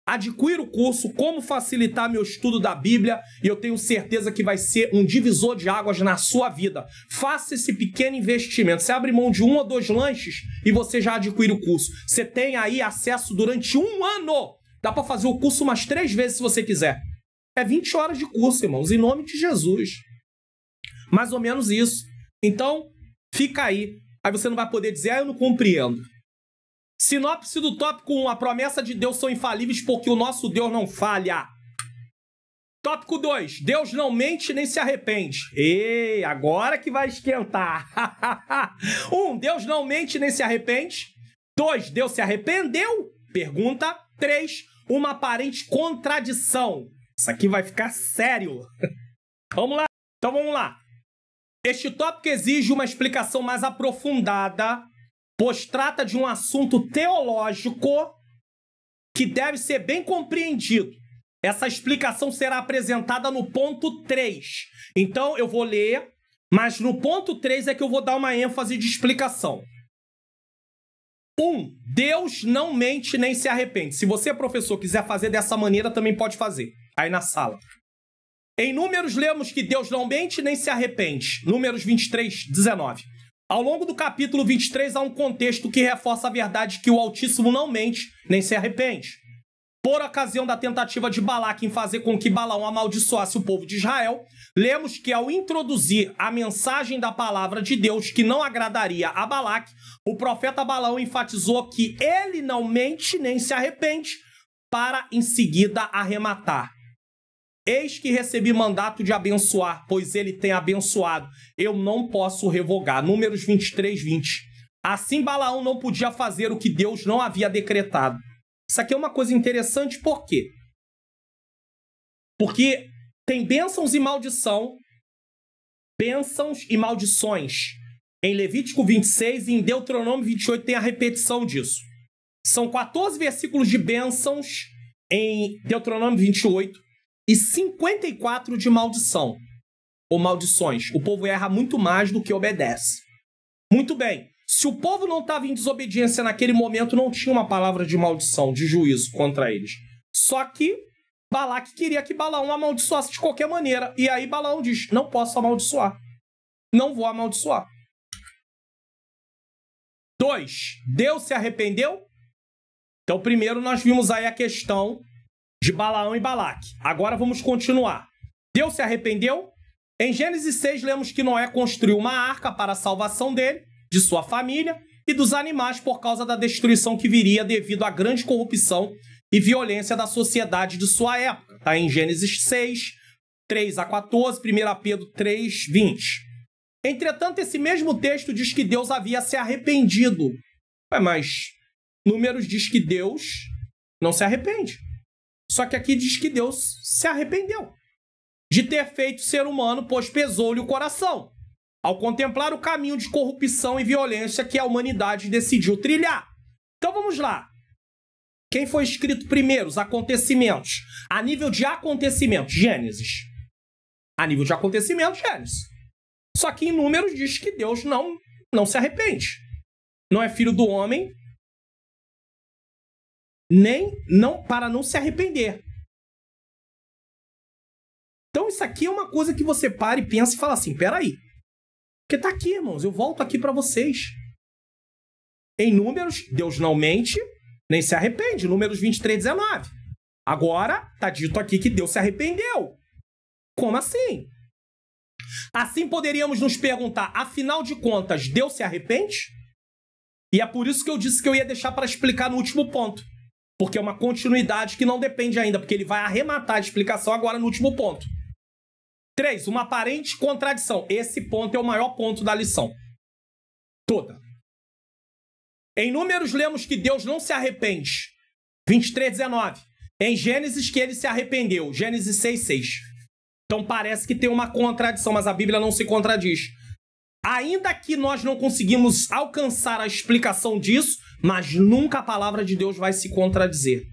Speaker 1: Adquira o curso Como Facilitar Meu Estudo da Bíblia e eu tenho certeza que vai ser um divisor de águas na sua vida. Faça esse pequeno investimento. Você abre mão de 1 ou 2 lanches e você já adquire o curso. Você tem aí acesso durante 1 ano. Dá para fazer o curso umas 3 vezes se você quiser. É 20 horas de curso, irmãos, em nome de Jesus. Mais ou menos isso. Então, fica aí. Aí você não vai poder dizer, eu não compreendo. Sinopse do tópico 1. A promessa de Deus são infalíveis porque o nosso Deus não falha. Tópico 2. Deus não mente nem se arrepende. Ei, agora que vai esquentar. 1. Deus não mente nem se arrepende. 2. Deus se arrependeu? Pergunta. 3. Uma aparente contradição. Isso aqui vai ficar sério. Vamos lá. Então vamos lá. Este tópico exige uma explicação mais aprofundada, pois trata de um assunto teológico que deve ser bem compreendido. Essa explicação será apresentada no ponto 3. Então, eu vou ler, mas no ponto 3 é que eu vou dar uma ênfase de explicação. 1. Deus não mente nem se arrepende. Se você, professor, quiser fazer dessa maneira, também pode fazer, aí na sala. Em Números, lemos que Deus não mente nem se arrepende. Números 23, 19. Ao longo do capítulo 23, há um contexto que reforça a verdade que o Altíssimo não mente, nem se arrepende. Por ocasião da tentativa de Balaque em fazer com que Balaão amaldiçoasse o povo de Israel, lemos que ao introduzir a mensagem da palavra de Deus que não agradaria a Balaque, o profeta Balaão enfatizou que ele não mente nem se arrepende, para em seguida arrematar. eis que recebi mandato de abençoar, pois ele tem abençoado. Eu não posso revogar. Números 23, 20. Assim Balaão não podia fazer o que Deus não havia decretado. Isso aqui é uma coisa interessante, por quê? Porque tem bênçãos e maldição, bênçãos e maldições. Em Levítico 26 e em Deuteronômio 28 tem a repetição disso. São 14 versículos de bênçãos em Deuteronômio 28 e 54 de maldição, ou maldições. O povo erra muito mais do que obedece. Muito bem. Se o povo não estava em desobediência naquele momento, não tinha uma palavra de maldição, de juízo contra eles. Só que Balaque queria que Balaão amaldiçoasse de qualquer maneira. E aí Balaão diz, não posso amaldiçoar. Não vou amaldiçoar. 2. Deus se arrependeu? Então, primeiro nós vimos aí a questão de Balaão e Balaque. Agora vamos continuar. Deus se arrependeu? Em Gênesis 6, lemos que Noé construiu uma arca para a salvação dele, de sua família e dos animais por causa da destruição que viria devido à grande corrupção e violência da sociedade de sua época. Está em Gênesis 6, 3 a 14, 1 Pedro 3, 20. Entretanto, esse mesmo texto diz que Deus havia se arrependido. Mas Números diz que Deus não se arrepende. Só que aqui diz que Deus se arrependeu de ter feito o ser humano, pois pesou-lhe o coração, ao contemplar o caminho de corrupção e violência que a humanidade decidiu trilhar. Então vamos lá. Quem foi escrito primeiro? Os acontecimentos. A nível de acontecimentos, Gênesis. A nível de acontecimentos, Gênesis. Só que em Números diz que Deus não se arrepende. Não é filho do homem, para não se arrepender. Então isso aqui é uma coisa que você para e pensa e fala assim, peraí. Porque tá aqui, irmãos, eu volto aqui para vocês. Em Números, Deus não mente, nem se arrepende. Números 23, 19. Agora, tá dito aqui que Deus se arrependeu. Como assim? Assim poderíamos nos perguntar, afinal de contas, Deus se arrepende? E é por isso que eu disse que eu ia deixar para explicar no último ponto. Porque é uma continuidade que não depende ainda, porque ele vai arrematar a explicação agora no último ponto. 3. Uma aparente contradição. Esse ponto é o maior ponto da lição toda. Em Números, lemos que Deus não se arrepende. 23, 19. Em Gênesis, que ele se arrependeu. Gênesis 6, 6. Então parece que tem uma contradição, mas a Bíblia não se contradiz. Ainda que nós não conseguimos alcançar a explicação disso, mas nunca a palavra de Deus vai se contradizer.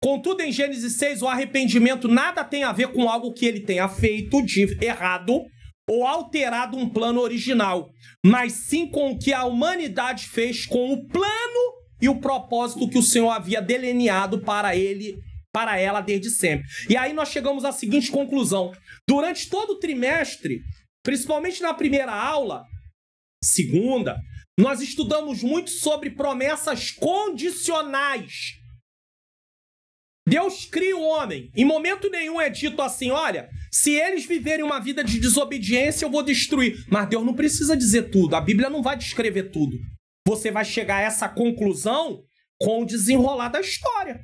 Speaker 1: Contudo, em Gênesis 6, o arrependimento nada tem a ver com algo que ele tenha feito de errado ou alterado um plano original, mas sim com o que a humanidade fez com o plano e o propósito que o Senhor havia delineado para ela desde sempre. E aí nós chegamos à seguinte conclusão. Durante todo o trimestre, principalmente na primeira aula, segunda, nós estudamos muito sobre promessas condicionais. Deus cria o homem. Em momento nenhum é dito assim, olha, se eles viverem uma vida de desobediência, eu vou destruir. Mas Deus não precisa dizer tudo. A Bíblia não vai descrever tudo. Você vai chegar a essa conclusão com o desenrolar da história.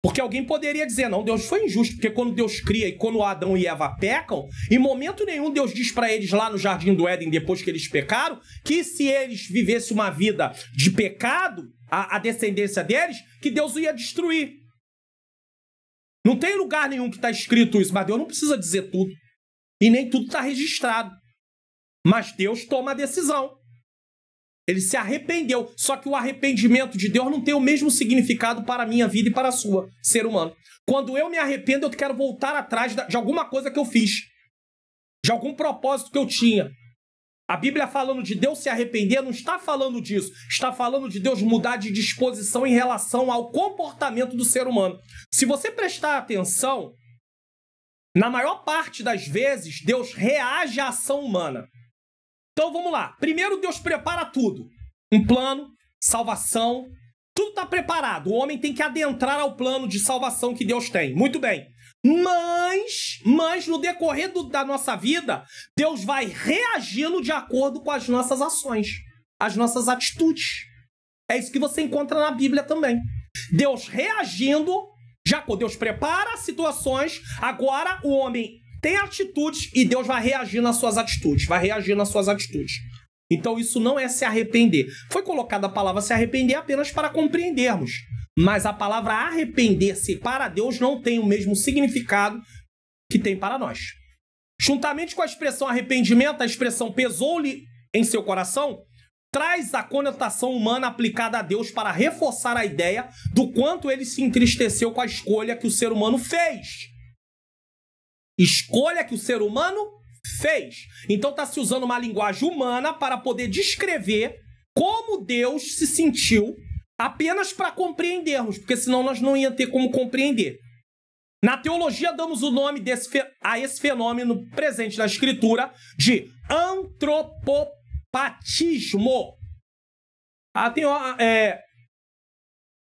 Speaker 1: Porque alguém poderia dizer, não, Deus foi injusto, porque quando Deus cria e quando Adão e Eva pecam, em momento nenhum Deus diz para eles lá no Jardim do Éden, depois que eles pecaram, que se eles vivessem uma vida de pecado, a descendência deles, que Deus ia destruir. Não tem lugar nenhum que está escrito isso, mas Deus não precisa dizer tudo. E nem tudo está registrado. Mas Deus toma a decisão. Ele se arrependeu. Só que o arrependimento de Deus não tem o mesmo significado para a minha vida e para a sua, ser humano. Quando eu me arrependo, eu quero voltar atrás de alguma coisa que eu fiz. De algum propósito que eu tinha. A Bíblia falando de Deus se arrepender não está falando disso. Está falando de Deus mudar de disposição em relação ao comportamento do ser humano. Se você prestar atenção, na maior parte das vezes, Deus reage à ação humana. Então vamos lá. Primeiro Deus prepara tudo. Um plano, salvação, tudo está preparado. O homem tem que adentrar ao plano de salvação que Deus tem. Muito bem. Mas no decorrer da nossa vida, Deus vai reagindo de acordo com as nossas ações, as nossas atitudes. É isso que você encontra na Bíblia também. Deus reagindo Jacó, Deus prepara situações, agora o homem tem atitudes e Deus vai reagir nas suas atitudes, Então isso não é se arrepender. Foi colocada a palavra se arrepender apenas para compreendermos. Mas a palavra arrepender-se para Deus não tem o mesmo significado que tem para nós. Juntamente com a expressão arrependimento, a expressão pesou-lhe em seu coração, traz a conotação humana aplicada a Deus para reforçar a ideia do quanto ele se entristeceu com a escolha que o ser humano fez. Escolha que o ser humano fez. Então está se usando uma linguagem humana para poder descrever como Deus se sentiu apenas para compreendermos, porque senão nós não ia ter como compreender. Na teologia damos o nome a esse fenômeno presente na Escritura de antropopatismo. Tem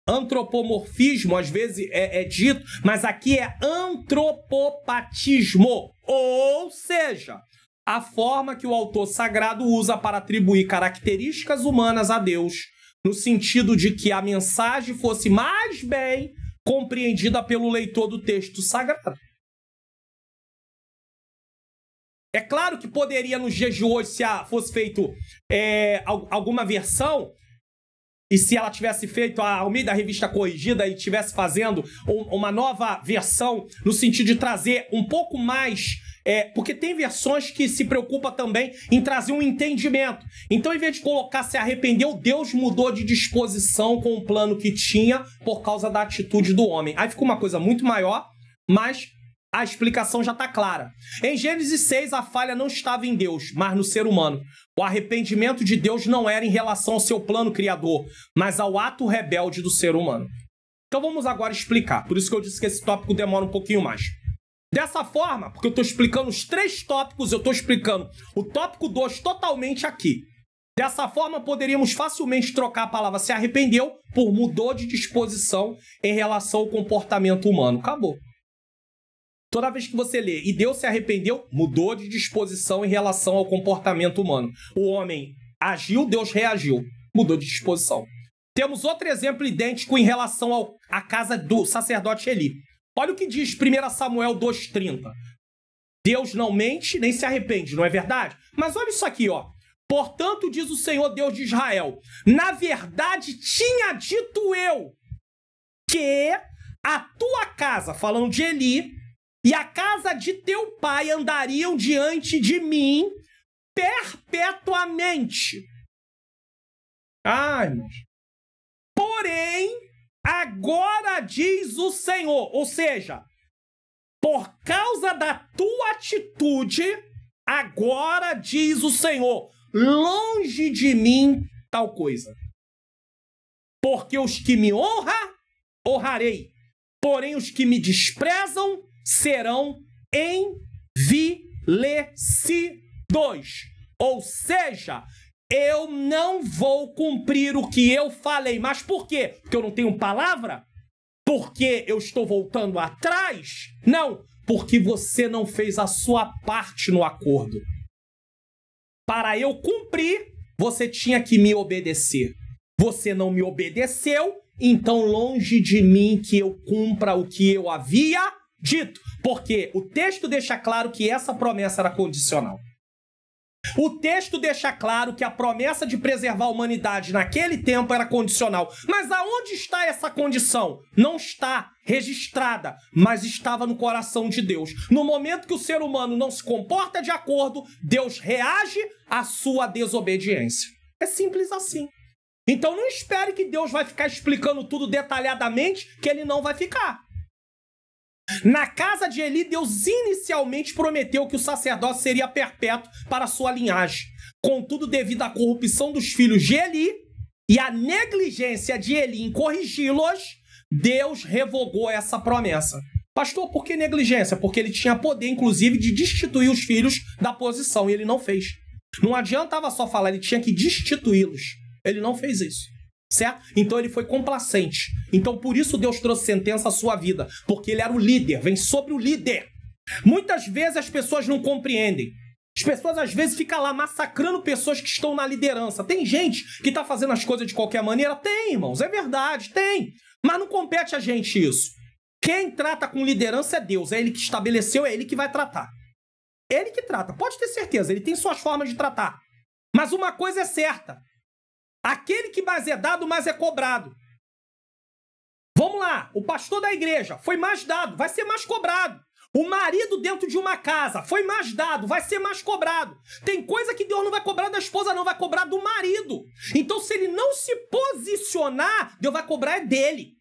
Speaker 1: antropomorfismo, às vezes é dito, mas aqui é antropopatismo, ou seja, a forma que o autor sagrado usa para atribuir características humanas a Deus, no sentido de que a mensagem fosse mais bem compreendida pelo leitor do texto sagrado. É claro que poderia, nos dias de hoje, se fosse feito alguma versão, e se ela tivesse feito ao meio da revista corrigida e tivesse fazendo uma nova versão, no sentido de trazer um pouco mais... porque tem versões que se preocupam também em trazer um entendimento. Então, em vez de colocar se arrependeu, Deus mudou de disposição com o plano que tinha por causa da atitude do homem. Aí ficou uma coisa muito maior, mas a explicação já está clara. Em Gênesis 6, a falha não estava em Deus, mas no ser humano. O arrependimento de Deus não era em relação ao seu plano criador, mas ao ato rebelde do ser humano. Então vamos agora explicar. Por isso que eu disse que esse tópico demora um pouquinho mais. Dessa forma, porque eu estou explicando os 3 tópicos, eu estou explicando o tópico 2 totalmente aqui. Dessa forma, poderíamos facilmente trocar a palavra se arrependeu por mudou de disposição em relação ao comportamento humano. Acabou. Toda vez que você lê e Deus se arrependeu, mudou de disposição em relação ao comportamento humano. O homem agiu, Deus reagiu. Mudou de disposição. Temos outro exemplo idêntico em relação à casa do sacerdote Eli. Olha o que diz 1 Samuel 2,30. Deus não mente nem se arrepende, não é verdade? Mas olha isso aqui, ó. Portanto, diz o Senhor Deus de Israel, na verdade tinha dito eu que a tua casa, falando de Eli, e a casa de teu pai andariam diante de mim perpetuamente. Ai, irmãos. Porém, agora diz o Senhor, ou seja, por causa da tua atitude, agora diz o Senhor, longe de mim tal coisa. Porque os que me honram, honrarei. Porém, os que me desprezam serão envilecidos. Ou seja, eu não vou cumprir o que eu falei. Mas por quê? Porque eu não tenho palavra? Porque eu estou voltando atrás? Não, porque você não fez a sua parte no acordo. Para eu cumprir, você tinha que me obedecer. Você não me obedeceu, então longe de mim que eu cumpra o que eu havia dito. Porque o texto deixa claro que essa promessa era condicional. O texto deixa claro que a promessa de preservar a humanidade naquele tempo era condicional. Mas aonde está essa condição? Não está registrada, mas estava no coração de Deus. No momento que o ser humano não se comporta de acordo, Deus reage à sua desobediência. É simples assim. Então não espere que Deus vai ficar explicando tudo detalhadamente, que ele não vai ficar. Na casa de Eli, Deus inicialmente prometeu que o sacerdócio seria perpétuo para sua linhagem. Contudo, devido à corrupção dos filhos de Eli e à negligência de Eli em corrigi-los, Deus revogou essa promessa. Pastor, por que negligência? Porque ele tinha poder, inclusive, de destituir os filhos da posição, e ele não fez. Não adiantava só falar, ele tinha que destituí-los. Ele não fez isso. Certo? Então ele foi complacente. Então por isso Deus trouxe sentença à sua vida. Porque ele era o líder, vem sobre o líder. Muitas vezes as pessoas não compreendem. As pessoas às vezes ficam lá massacrando pessoas que estão na liderança. Tem gente que está fazendo as coisas de qualquer maneira? Tem, irmãos, é verdade, tem. Mas não compete a gente isso. Quem trata com liderança é Deus. É Ele que estabeleceu, é Ele que vai tratar. Ele que trata. Pode ter certeza, Ele tem suas formas de tratar. Mas uma coisa é certa. Aquele que mais é dado, mais é cobrado. Vamos lá. O pastor da igreja foi mais dado, vai ser mais cobrado. O marido dentro de uma casa foi mais dado, vai ser mais cobrado. Tem coisa que Deus não vai cobrar da esposa, não, vai cobrar do marido. Então, se ele não se posicionar, Deus vai cobrar dele.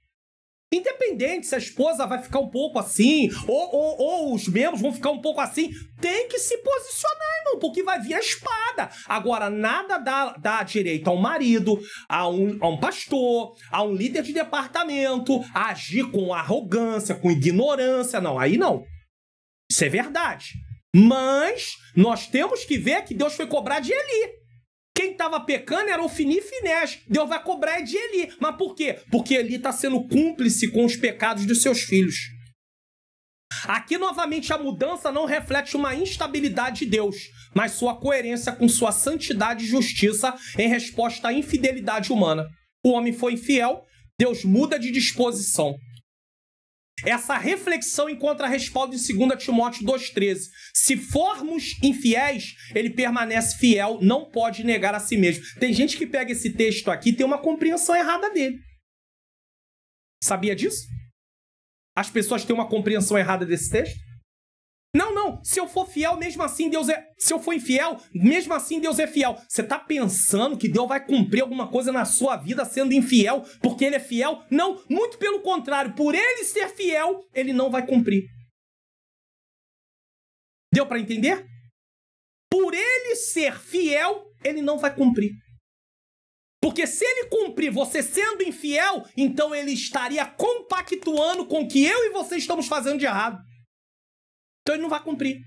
Speaker 1: Independente se a esposa vai ficar um pouco assim, ou os membros vão ficar um pouco assim, tem que se posicionar, irmão, porque vai vir a espada. Agora, nada dá direito ao marido, a um pastor, a um líder de departamento, a agir com arrogância, com ignorância. Não, aí não. Isso é verdade. Mas nós temos que ver que Deus foi cobrar de Eli. Quem estava pecando era Ofni e Finés. Deus vai cobrar de Eli. Mas por quê? Porque Eli está sendo cúmplice com os pecados dos seus filhos. Aqui, novamente, a mudança não reflete uma instabilidade de Deus, mas sua coerência com sua santidade e justiça em resposta à infidelidade humana. O homem foi infiel, Deus muda de disposição. Essa reflexão encontra respaldo em 2 Timóteo 2,13. Se formos infiéis, ele permanece fiel, não pode negar a si mesmo. Tem gente que pega esse texto aqui e tem uma compreensão errada dele. Sabia disso? As pessoas têm uma compreensão errada desse texto? Não. Se eu for fiel, mesmo assim Deus é... Se eu for infiel, mesmo assim Deus é fiel. Você está pensando que Deus vai cumprir alguma coisa na sua vida sendo infiel porque Ele é fiel? Não, muito pelo contrário. Por Ele ser fiel, Ele não vai cumprir. Deu para entender? Por Ele ser fiel, Ele não vai cumprir. Porque se Ele cumprir você sendo infiel, então Ele estaria compactuando com o que eu e você estamos fazendo de errado. Então ele não vai cumprir.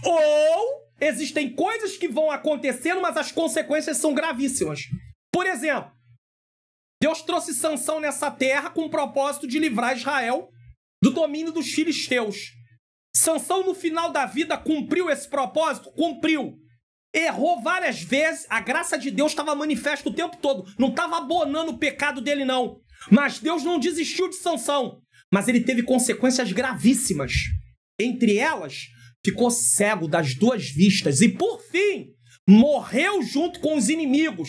Speaker 1: Ou existem coisas que vão acontecendo, mas as consequências são gravíssimas. Por exemplo, Deus trouxe Sansão nessa terra com o propósito de livrar Israel do domínio dos filisteus. Sansão, no final da vida, cumpriu esse propósito? Cumpriu. Errou várias vezes, a graça de Deus estava manifesta o tempo todo. Não estava abonando o pecado dele, não. Mas Deus não desistiu de Sansão. Mas ele teve consequências gravíssimas. Entre elas, ficou cego das duas vistas e, por fim, morreu junto com os inimigos.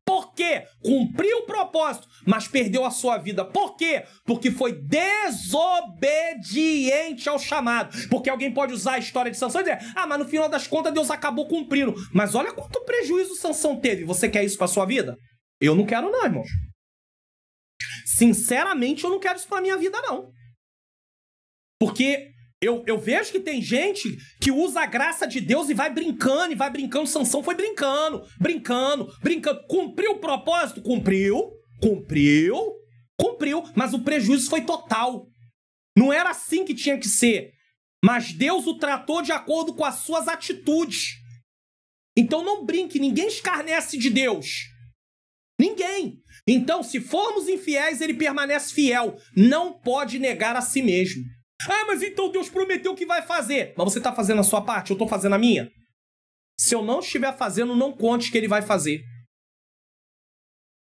Speaker 1: Por quê? Cumpriu o propósito, mas perdeu a sua vida. Por quê? Porque foi desobediente ao chamado. Porque alguém pode usar a história de Sansão e dizer, mas no final das contas Deus acabou cumprindo. Mas olha quanto prejuízo Sansão teve. Você quer isso para sua vida? Eu não quero não, irmãos. Sinceramente, eu não quero isso para minha vida, não. Porque... Eu vejo que tem gente que usa a graça de Deus e vai brincando. Sansão foi brincando. Cumpriu o propósito? Cumpriu. Mas o prejuízo foi total. Não era assim que tinha que ser. Mas Deus o tratou de acordo com as suas atitudes. Então não brinque, ninguém escarnece de Deus. Ninguém. Então, se formos infiéis, ele permanece fiel. Não pode negar a si mesmo. Mas então Deus prometeu que vai fazer. Mas você está fazendo a sua parte? Eu estou fazendo a minha? Se eu não estiver fazendo, não conte que ele vai fazer.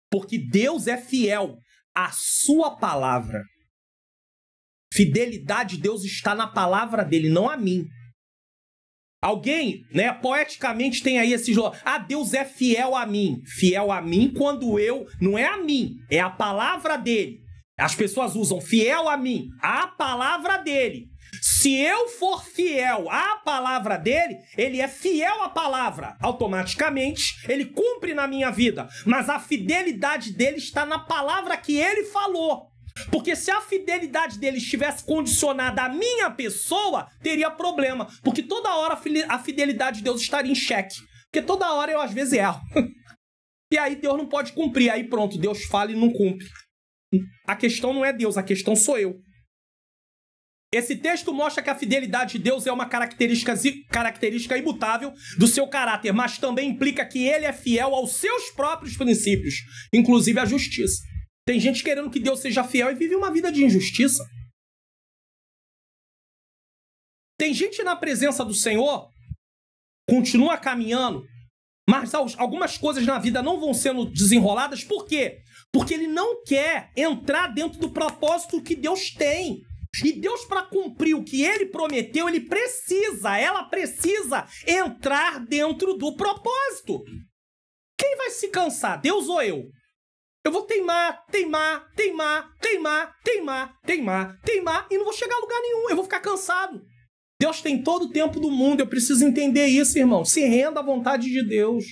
Speaker 1: Porque Deus é fiel à sua palavra. Fidelidade de Deus está na palavra dele, não a mim. Alguém, poeticamente tem aí esse jogo. Deus é fiel a mim. Fiel a mim quando eu... Não é a mim, é a palavra dele. As pessoas usam fiel a mim, a palavra dele. Se eu for fiel à palavra dele, ele é fiel à palavra. Automaticamente, ele cumpre na minha vida. Mas a fidelidade dele está na palavra que ele falou. Porque se a fidelidade dele estivesse condicionada à minha pessoa, teria problema. Porque toda hora a fidelidade de Deus estaria em xeque. Porque toda hora eu às vezes erro. E aí Deus não pode cumprir. Aí pronto, Deus fala e não cumpre. A questão não é Deus, a questão sou eu. Esse texto mostra que a fidelidade de Deus é uma característica imutável do seu caráter, mas também implica que ele é fiel aos seus próprios princípios, inclusive a justiça. Tem gente querendo que Deus seja fiel e vive uma vida de injustiça. Tem gente na presença do Senhor, continua caminhando, mas algumas coisas na vida não vão sendo desenroladas. Por quê? Porque ele não quer entrar dentro do propósito que Deus tem. E Deus, para cumprir o que ele prometeu, ela precisa entrar dentro do propósito. Quem vai se cansar, Deus ou eu? Eu vou teimar, e não vou chegar a lugar nenhum, eu vou ficar cansado. Deus tem todo o tempo do mundo, eu preciso entender isso, irmão. Se renda à vontade de Deus.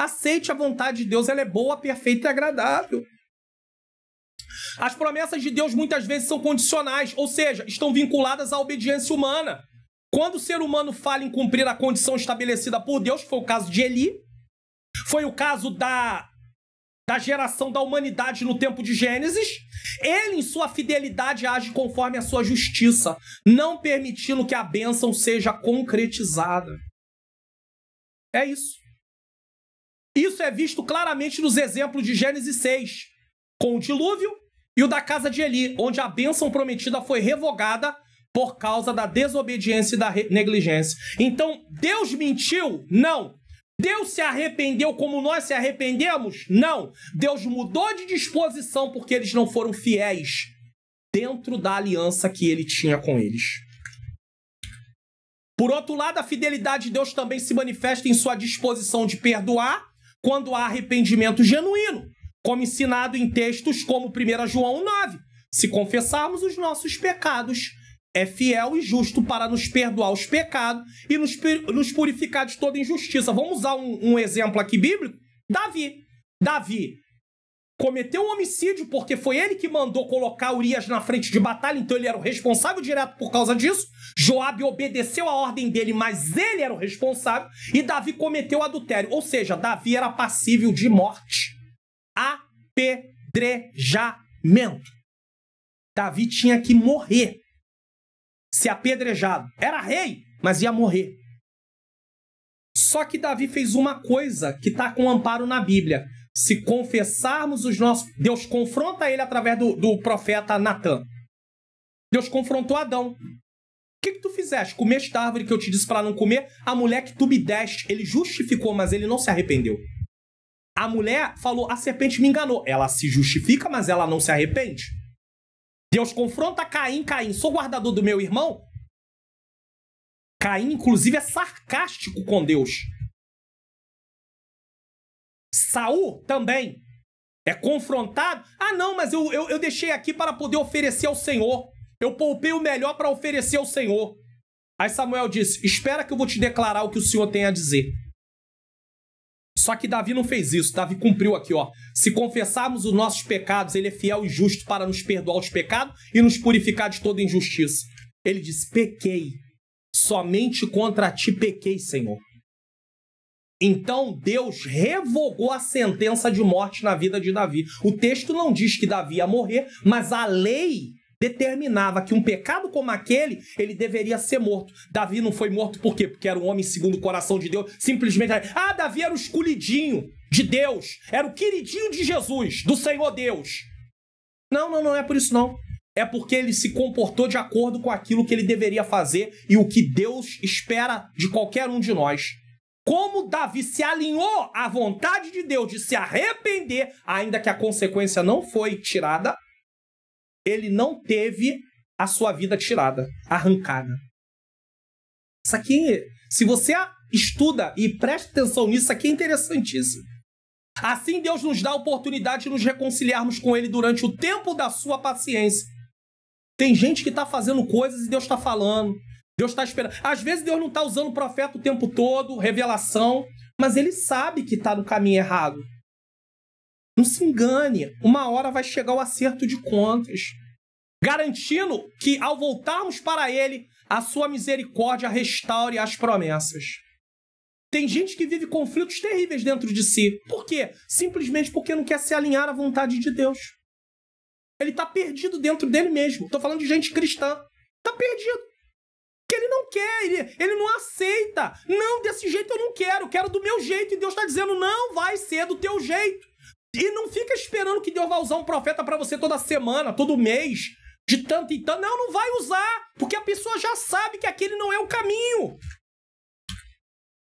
Speaker 1: Aceite a vontade de Deus, ela é boa, perfeita e agradável. As promessas de Deus muitas vezes são condicionais, ou seja, estão vinculadas à obediência humana. Quando o ser humano falha em cumprir a condição estabelecida por Deus, foi o caso de Eli, foi o caso da geração da humanidade no tempo de Gênesis, ele, em sua fidelidade, age conforme a sua justiça, não permitindo que a bênção seja concretizada. É isso. Isso é visto claramente nos exemplos de Gênesis 6, com o dilúvio e o da casa de Eli, onde a bênção prometida foi revogada por causa da desobediência e da negligência. Então, Deus mentiu? Não. Deus se arrependeu como nós se arrependemos? Não. Deus mudou de disposição porque eles não foram fiéis dentro da aliança que ele tinha com eles. Por outro lado, a fidelidade de Deus também se manifesta em sua disposição de perdoar quando há arrependimento genuíno, como ensinado em textos como 1 João 9. Se confessarmos os nossos pecados, é fiel e justo para nos perdoar os pecados e nos purificar de toda injustiça. Vamos usar um exemplo aqui bíblico? Davi cometeu um homicídio porque foi ele que mandou colocar Urias na frente de batalha, então ele era o responsável direto por causa disso. Joabe obedeceu a ordem dele, mas ele era o responsável. E Davi cometeu adultério, ou seja, Davi era passível de morte. Apedrejamento. Davi tinha que morrer. Ser apedrejado. Era rei, mas ia morrer. Só que Davi fez uma coisa que está com amparo na Bíblia. Se confessarmos os nossos... Deus confronta ele através do profeta Natã. Deus confrontou Adão. O que tu fizeste? Comeste da árvore que eu te disse para não comer? A mulher que tu me deste, ele justificou, mas ele não se arrependeu. A mulher falou, a serpente me enganou. Ela se justifica, mas ela não se arrepende. Deus confronta Caim. Caim, sou guardador do meu irmão? Caim, inclusive, é sarcástico com Deus. Saul também é confrontado. Ah, não, mas eu deixei aqui para poder oferecer ao Senhor. Eu poupei o melhor para oferecer ao Senhor. Aí Samuel disse, espera que eu vou te declarar o que o Senhor tem a dizer. Só que Davi não fez isso. Davi cumpriu aqui, ó. Se confessarmos os nossos pecados, ele é fiel e justo para nos perdoar os pecados e nos purificar de toda injustiça. Ele disse, pequei. Somente contra ti pequei, Senhor. Então Deus revogou a sentença de morte na vida de Davi. O texto não diz que Davi ia morrer, mas a lei determinava que um pecado como aquele, ele deveria ser morto. Davi não foi morto por quê? Porque era um homem segundo o coração de Deus. Simplesmente, Davi era o escolhidinho de Deus. Era o queridinho de Jesus, do Senhor Deus. Não é por isso não. É porque ele se comportou de acordo com aquilo que ele deveria fazer e o que Deus espera de qualquer um de nós. Como Davi se alinhou à vontade de Deus de se arrepender, ainda que a consequência não foi tirada, ele não teve a sua vida tirada, arrancada. Isso aqui, se você estuda e presta atenção nisso, isso aqui é interessantíssimo. Assim Deus nos dá a oportunidade de nos reconciliarmos com ele durante o tempo da sua paciência. Tem gente que está fazendo coisas e Deus está falando. Deus está esperando. Às vezes Deus não está usando o profeta o tempo todo, revelação, mas ele sabe que está no caminho errado. Não se engane, uma hora vai chegar o acerto de contas, garantindo que ao voltarmos para ele, a sua misericórdia restaure as promessas. Tem gente que vive conflitos terríveis dentro de si. Por quê? Simplesmente porque não quer se alinhar à vontade de Deus. Ele está perdido dentro dele mesmo. Estou falando de gente cristã. Está perdido. Porque ele não quer, ele não aceita. Não, desse jeito eu não quero do meu jeito. E Deus está dizendo, não vai ser do teu jeito. E não fica esperando que Deus vai usar um profeta para você toda semana, todo mês, de tanto em tanto. Não vai usar, porque a pessoa já sabe que aquele não é o caminho.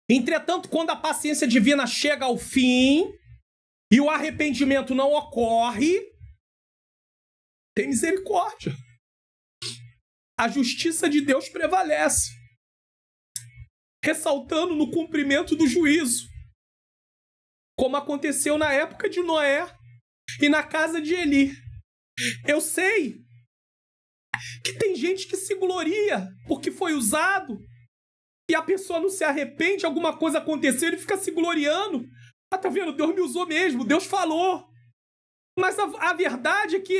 Speaker 1: Entretanto, quando a paciência divina chega ao fim, e o arrependimento não ocorre, tem misericórdia. A justiça de Deus prevalece, ressaltando no cumprimento do juízo, como aconteceu na época de Noé e na casa de Eli. Eu sei que tem gente que se gloria porque foi usado e a pessoa não se arrepende, alguma coisa aconteceu, ele fica se gloriando. Ah, tá vendo? Deus me usou mesmo, Deus falou. Mas a verdade é que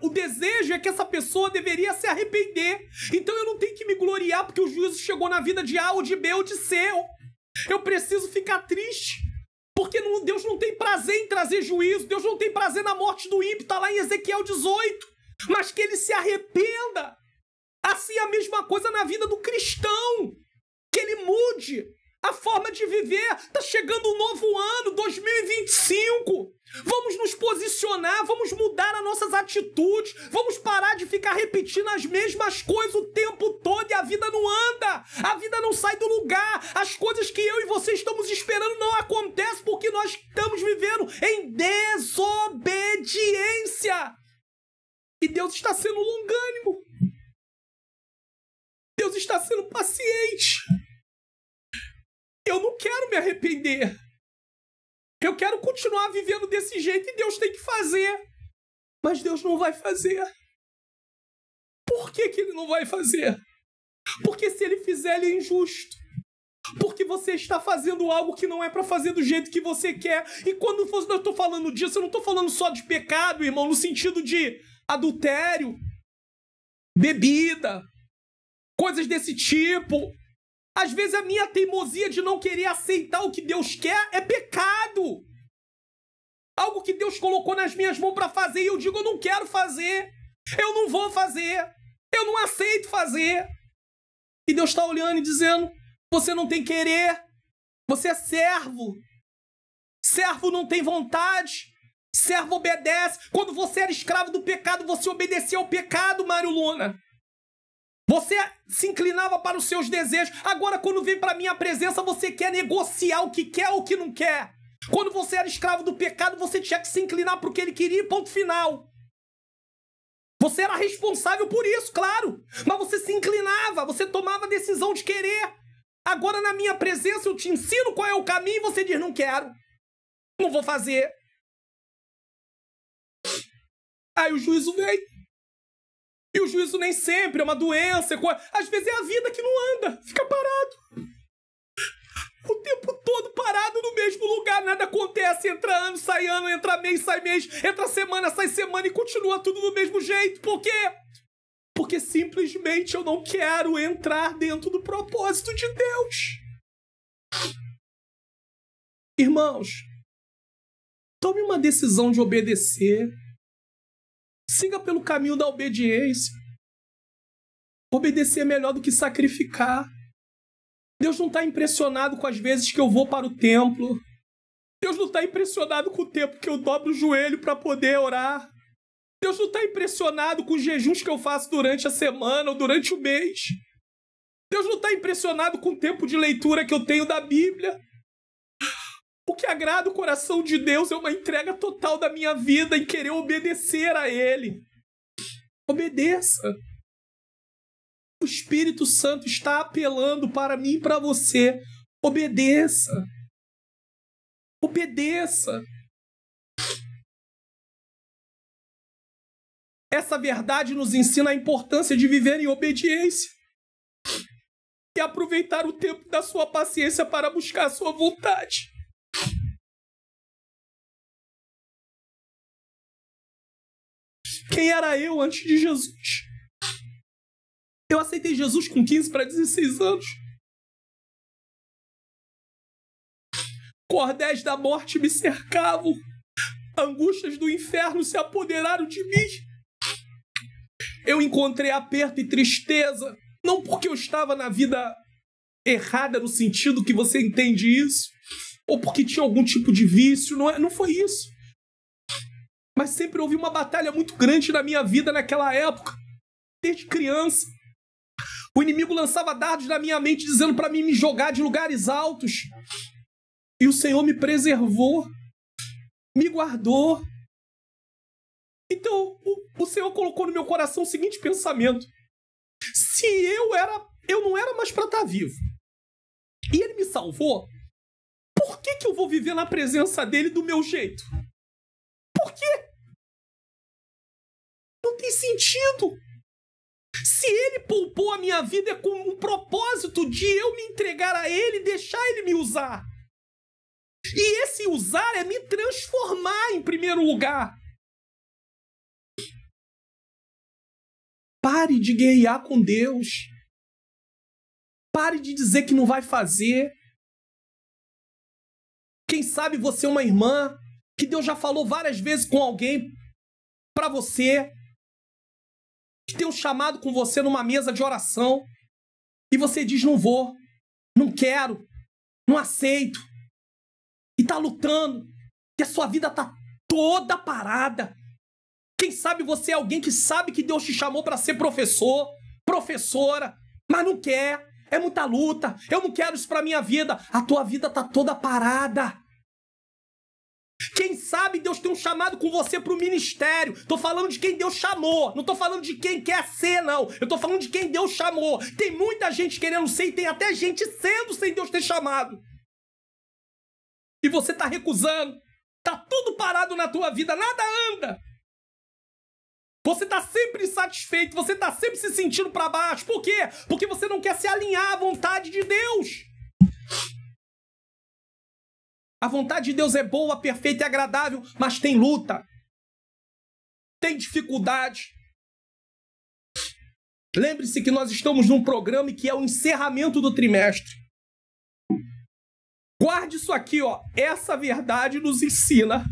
Speaker 1: o desejo é que essa pessoa deveria se arrepender. Então eu não tenho que me gloriar porque o juízo chegou na vida de A ou de B ou de C. Eu preciso ficar triste. Porque Deus não tem prazer em trazer juízo. Deus não tem prazer na morte do ímpio. Está lá em Ezequiel 18. Mas que ele se arrependa. Assim é a mesma coisa na vida do cristão. Que ele mude a forma de viver. Está chegando um novo ano, 2025. Vamos nos posicionar, vamos mudar as nossas atitudes, vamos parar de ficar repetindo as mesmas coisas o tempo todo e a vida não anda, a vida não sai do lugar, as coisas que eu e você estamos esperando não acontecem porque nós estamos vivendo em desobediência. E Deus está sendo longânimo, Deus está sendo paciente. Eu não quero me arrepender. Eu quero continuar vivendo desse jeito e Deus tem que fazer. Mas Deus não vai fazer. Por que que Ele não vai fazer? Porque se Ele fizer, Ele é injusto. Porque você está fazendo algo que não é para fazer do jeito que você quer. E quando eu estou falando disso, eu não estou falando só de pecado, irmão, no sentido de adultério, bebida, coisas desse tipo. Às vezes a minha teimosia de não querer aceitar o que Deus quer é pecado. Algo que Deus colocou nas minhas mãos para fazer e eu digo, eu não quero fazer. Eu não vou fazer. Eu não aceito fazer. E Deus está olhando e dizendo, você não tem querer. Você é servo. Servo não tem vontade. Servo obedece. Quando você era escravo do pecado, você obedecia ao pecado, Mário Luna. Você se inclinava para os seus desejos. Agora, quando vem para a minha presença, você quer negociar o que quer ou o que não quer. Quando você era escravo do pecado, você tinha que se inclinar para o que ele queria, ponto final. Você era responsável por isso, claro. Mas você se inclinava, você tomava a decisão de querer. Agora, na minha presença, eu te ensino qual é o caminho e você diz, não quero. Não vou fazer. Aí o juízo vem. E o juízo nem sempre é uma doença. Às vezes é a vida que não anda. Fica parado. O tempo todo parado no mesmo lugar. Nada acontece. Entra ano, sai ano. Entra mês, sai mês. Entra semana, sai semana. E continua tudo do mesmo jeito. Por quê? Porque simplesmente eu não quero entrar dentro do propósito de Deus. Irmãos, tome uma decisão de obedecer. Siga pelo caminho da obediência. Obedecer é melhor do que sacrificar. Deus não está impressionado com as vezes que eu vou para o templo. Deus não está impressionado com o tempo que eu dobro o joelho para poder orar. Deus não está impressionado com os jejuns que eu faço durante a semana ou durante o mês. Deus não está impressionado com o tempo de leitura que eu tenho da Bíblia. O que agrada o coração de Deus é uma entrega total da minha vida em querer obedecer a Ele. Obedeça. O Espírito Santo está apelando para mim e para você. Obedeça. Obedeça. Essa verdade nos ensina a importância de viver em obediência e aproveitar o tempo da sua paciência para buscar a sua vontade. Quem era eu antes de Jesus? Eu aceitei Jesus com 15 para 16 anos. Cordéis da morte me cercavam. Angústias do inferno se apoderaram de mim. Eu encontrei aperto e tristeza. Não porque eu estava na vida errada no sentido que você entende isso. Ou porque tinha algum tipo de vício. Não foi isso. Mas sempre houve uma batalha muito grande na minha vida naquela época. Desde criança. O inimigo lançava dardos na minha mente dizendo para mim me jogar de lugares altos. E o Senhor me preservou. me guardou. Então, o Senhor colocou no meu coração o seguinte pensamento: se eu não era mais para estar vivo, e Ele me salvou, por que eu vou viver na presença dEle do meu jeito? Por quê? Não tem sentido. Se Ele poupou a minha vida, é com um propósito de eu me entregar a Ele e deixar Ele me usar. E esse usar é me transformar em primeiro lugar. Pare de guerrear com Deus. Pare de dizer que não vai fazer. Quem sabe você é uma irmã que Deus já falou várias vezes com alguém para você, que tem um chamado com você numa mesa de oração, e você diz: não vou, não quero, não aceito, e tá lutando, e a sua vida tá toda parada. Quem sabe você é alguém que sabe que Deus te chamou para ser professor, professora, mas não quer, é muita luta, eu não quero isso para minha vida. A tua vida tá toda parada. Quem sabe Deus tem um chamado com você para o ministério. Tô falando de quem Deus chamou, não tô falando de quem quer ser, não. Eu tô falando de quem Deus chamou. Tem muita gente querendo ser e tem até gente sendo sem Deus ter chamado. E você tá recusando. Tá tudo parado na tua vida, nada anda. Você tá sempre insatisfeito, você tá sempre se sentindo para baixo. Por quê? Porque você não quer se alinhar à vontade de Deus. A vontade de Deus é boa, perfeita e agradável, mas tem luta. Tem dificuldade. Lembre-se que nós estamos num programa que é o encerramento do trimestre. Guarde isso aqui, ó. Essa verdade nos ensina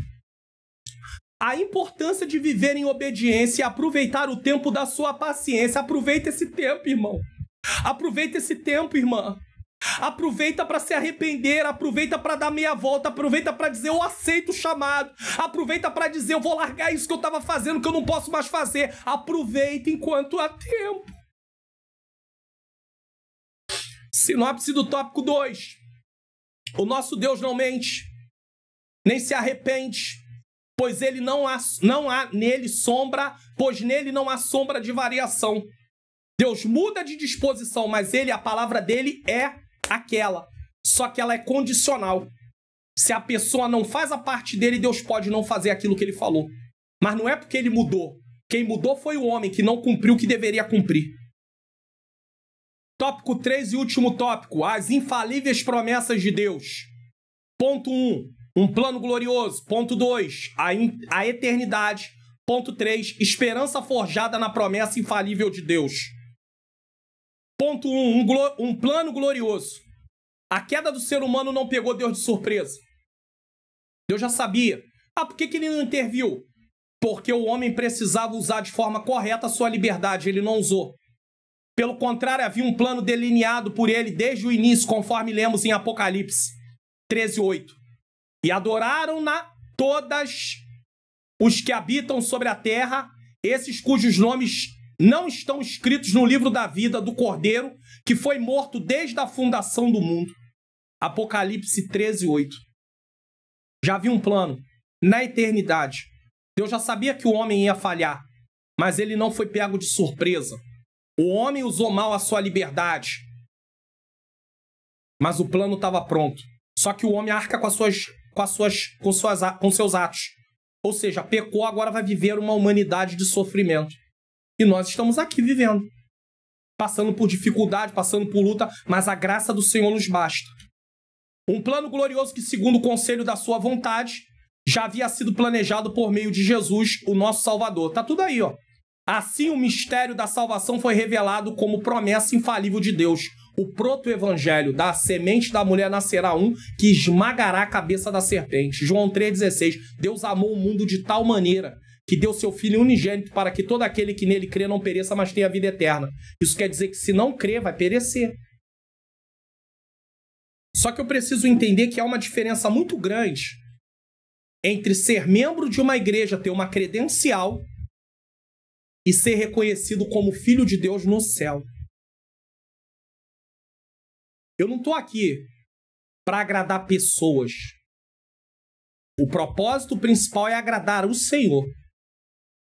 Speaker 1: a importância de viver em obediência e aproveitar o tempo da sua paciência. Aproveita esse tempo, irmão. Aproveita esse tempo, irmã. Aproveita para se arrepender, aproveita para dar meia volta, aproveita para dizer: eu aceito o chamado, aproveita para dizer: eu vou largar isso que eu estava fazendo, que eu não posso mais fazer. Aproveita enquanto há tempo. Sinopse do tópico 2. O nosso Deus não mente, nem se arrepende, pois ele não há nele sombra, pois nele não há sombra de variação. Deus muda de disposição, mas a palavra dele é aquela. Só que ela é condicional. Se a pessoa não faz a parte dele, Deus pode não fazer aquilo que ele falou. Mas não é porque ele mudou. Quem mudou foi o homem que não cumpriu o que deveria cumprir. Tópico 3 e último tópico. As infalíveis promessas de Deus. Ponto 1. Um plano glorioso. Ponto 2. A eternidade. Ponto 3. Esperança forjada na promessa infalível de Deus. Ponto 1. Um plano glorioso. A queda do ser humano não pegou Deus de surpresa. Deus já sabia. Por que ele não interviu? Porque o homem precisava usar de forma correta a sua liberdade. Ele não usou. Pelo contrário, havia um plano delineado por ele desde o início, conforme lemos em Apocalipse 13:8. E adoraram-na todas os que habitam sobre a terra, esses cujos nomes não estão escritos no livro da vida do Cordeiro, que foi morto desde a fundação do mundo. Apocalipse 13:8. Já havia um plano. Na eternidade, Deus já sabia que o homem ia falhar, mas ele não foi pego de surpresa. O homem usou mal a sua liberdade, mas o plano estava pronto. Só que o homem arca com seus atos. Ou seja, pecou, agora vai viver uma humanidade de sofrimento. E nós estamos aqui vivendo, passando por dificuldade, passando por luta, mas a graça do Senhor nos basta. Um plano glorioso que, segundo o conselho da sua vontade, já havia sido planejado por meio de Jesus, o nosso Salvador. Tá tudo aí, ó. Assim, o mistério da salvação foi revelado como promessa infalível de Deus. O proto-evangelho: da semente da mulher nascerá um que esmagará a cabeça da serpente. João 3,16. Deus amou o mundo de tal maneira que deu seu Filho unigênito para que todo aquele que nele crê não pereça, mas tenha vida eterna. Isso quer dizer que se não crer, vai perecer. Só que eu preciso entender que há uma diferença muito grande entre ser membro de uma igreja, ter uma credencial, e ser reconhecido como filho de Deus no céu. Eu não estou aqui para agradar pessoas. O propósito principal é agradar o Senhor.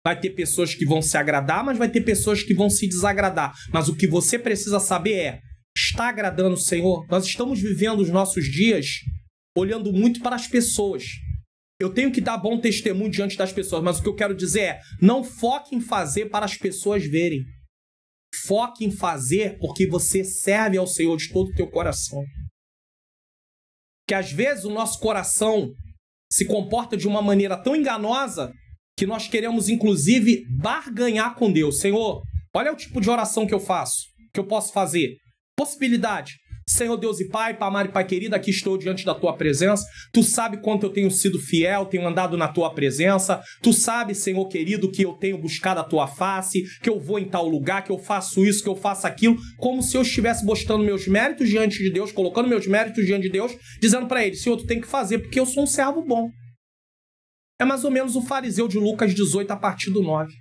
Speaker 1: Vai ter pessoas que vão se agradar, mas vai ter pessoas que vão se desagradar. Mas o que você precisa saber é, está agradando o Senhor? Nós estamos vivendo os nossos dias olhando muito para as pessoas. Eu tenho que dar bom testemunho diante das pessoas, mas o que eu quero dizer é, não foque em fazer para as pessoas verem. Foque em fazer porque você serve ao Senhor de todo o teu coração. Que às vezes o nosso coração se comporta de uma maneira tão enganosa que nós queremos, inclusive, barganhar com Deus. Senhor, olha o tipo de oração que eu faço, que eu posso fazer. Possibilidade. Senhor Deus e Pai, Pai amado e Pai querido, aqui estou diante da Tua presença. Tu sabe quanto eu tenho sido fiel, tenho andado na Tua presença. Tu sabe, Senhor querido, que eu tenho buscado a Tua face, que eu vou em tal lugar, que eu faço isso, que eu faço aquilo, como se eu estivesse mostrando meus méritos diante de Deus, colocando meus méritos diante de Deus, dizendo para Ele, Senhor, Tu tem que fazer, porque eu sou um servo bom. É mais ou menos o fariseu de Lucas 18, a partir do 9.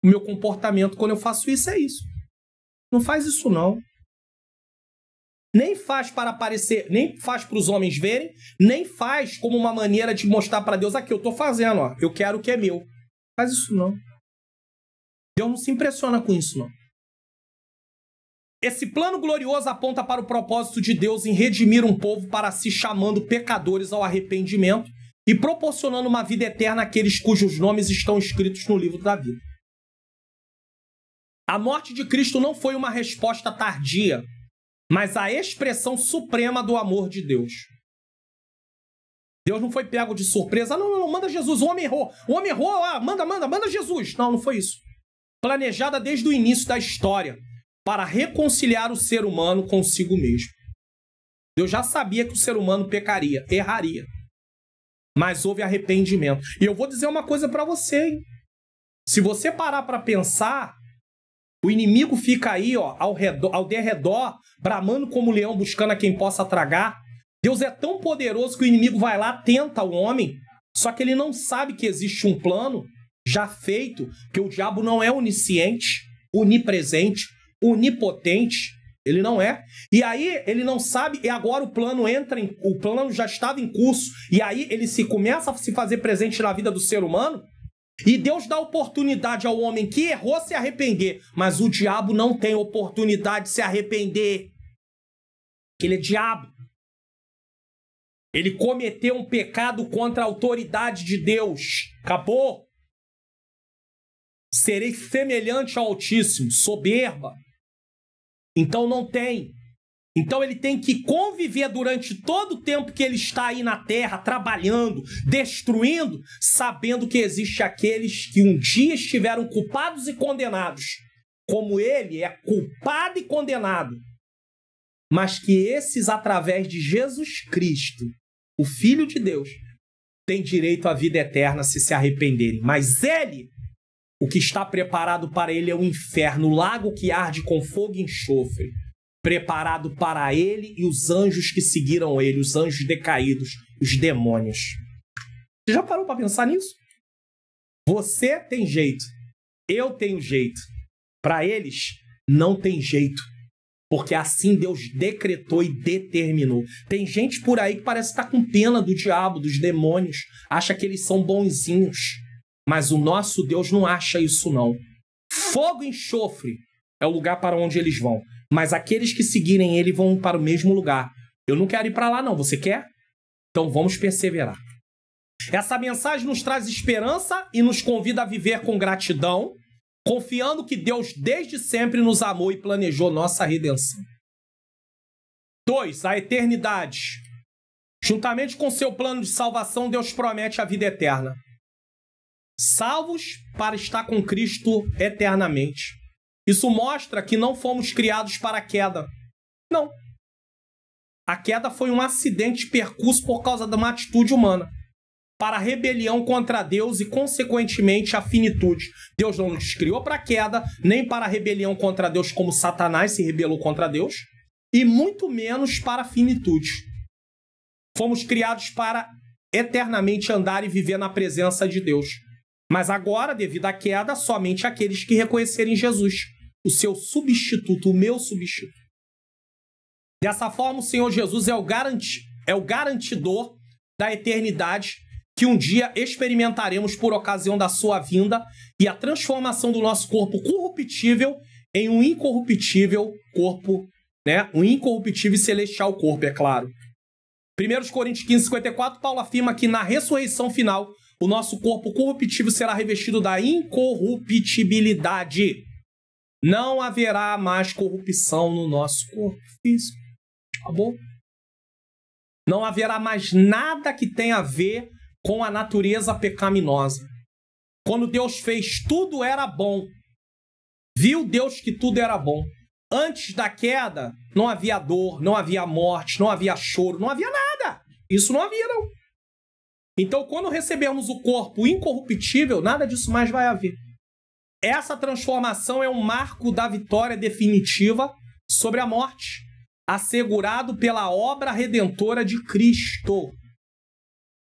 Speaker 1: O meu comportamento quando eu faço isso é isso. Não faz isso não. Nem faz para aparecer, nem faz para os homens verem, nem faz como uma maneira de mostrar para Deus, aqui eu estou fazendo, ó, eu quero o que é meu. Faz isso não. Deus não se impressiona com isso não. Esse plano glorioso aponta para o propósito de Deus em redimir um povo para si, chamando pecadores ao arrependimento e proporcionando uma vida eterna àqueles cujos nomes estão escritos no livro da vida. A morte de Cristo não foi uma resposta tardia, mas a expressão suprema do amor de Deus. Deus não foi pego de surpresa. Não, manda Jesus, o homem errou. O homem errou, manda Jesus. Não foi isso. Planejada desde o início da história, para reconciliar o ser humano consigo mesmo. Deus já sabia que o ser humano pecaria, erraria. Mas houve arrependimento. E eu vou dizer uma coisa para você, hein? Se você parar para pensar, o inimigo fica aí, ó, ao derredor, bramando como leão, buscando a quem possa tragar. Deus é tão poderoso que o inimigo vai lá, tenta o homem, só que ele não sabe que existe um plano já feito, que o diabo não é onisciente, onipresente, onipotente, ele não é. E aí ele não sabe, e agora o plano já estava em curso, e aí ele começa a se fazer presente na vida do ser humano. E Deus dá oportunidade ao homem que errou se arrepender, mas o diabo não tem oportunidade de se arrepender. Ele é diabo. Ele cometeu um pecado contra a autoridade de Deus. Acabou. Serei semelhante ao Altíssimo, soberba. Então não tem. Então ele tem que conviver durante todo o tempo que ele está aí na terra, trabalhando, destruindo, sabendo que existe aqueles que um dia estiveram culpados e condenados. Como ele é culpado e condenado. Mas que esses, através de Jesus Cristo, o Filho de Deus, têm direito à vida eterna se arrependerem. Mas ele, o que está preparado para ele é o inferno, o lago que arde com fogo e enxofre. Preparado para ele e os anjos que seguiram ele, os anjos decaídos, os demônios. Você já parou para pensar nisso? Você tem jeito, eu tenho jeito. Para eles, não tem jeito. Porque assim Deus decretou e determinou. Tem gente por aí que parece estar com pena do diabo, dos demônios. Acha que eles são bonzinhos. Mas o nosso Deus não acha isso não. Fogo e enxofre é o lugar para onde eles vão. Mas aqueles que seguirem ele vão para o mesmo lugar. Eu não quero ir para lá não, você quer? Então vamos perseverar. Essa mensagem nos traz esperança e nos convida a viver com gratidão, confiando que Deus desde sempre nos amou e planejou nossa redenção. 2. A eternidade. Juntamente com seu plano de salvação, Deus promete a vida eterna. Salvos para estar com Cristo eternamente. Isso mostra que não fomos criados para a queda. Não. A queda foi um acidente percurso por causa de uma atitude humana. Para a rebelião contra Deus e, consequentemente, a finitude. Deus não nos criou para a queda, nem para a rebelião contra Deus como Satanás se rebelou contra Deus, e muito menos para a finitude. Fomos criados para eternamente andar e viver na presença de Deus. Mas agora, devido à queda, somente aqueles que reconhecerem Jesus, o seu substituto, o meu substituto. Dessa forma, o Senhor Jesus é o garantidor da eternidade que um dia experimentaremos por ocasião da sua vinda e a transformação do nosso corpo corruptível em um incorruptível corpo, né? Um incorruptível e celestial corpo, é claro. 1 Coríntios 15:54, Paulo afirma que na ressurreição final, o nosso corpo corruptível será revestido da incorruptibilidade. Não haverá mais corrupção no nosso corpo físico. Acabou? Não haverá mais nada que tenha a ver com a natureza pecaminosa. Quando Deus fez, tudo era bom. Viu Deus que tudo era bom. Antes da queda, não havia dor, não havia morte, não havia choro, não havia nada. Isso não havia, não. Então, quando recebemos o corpo incorruptível, nada disso mais vai haver. Essa transformação é um marco da vitória definitiva sobre a morte, assegurado pela obra redentora de Cristo.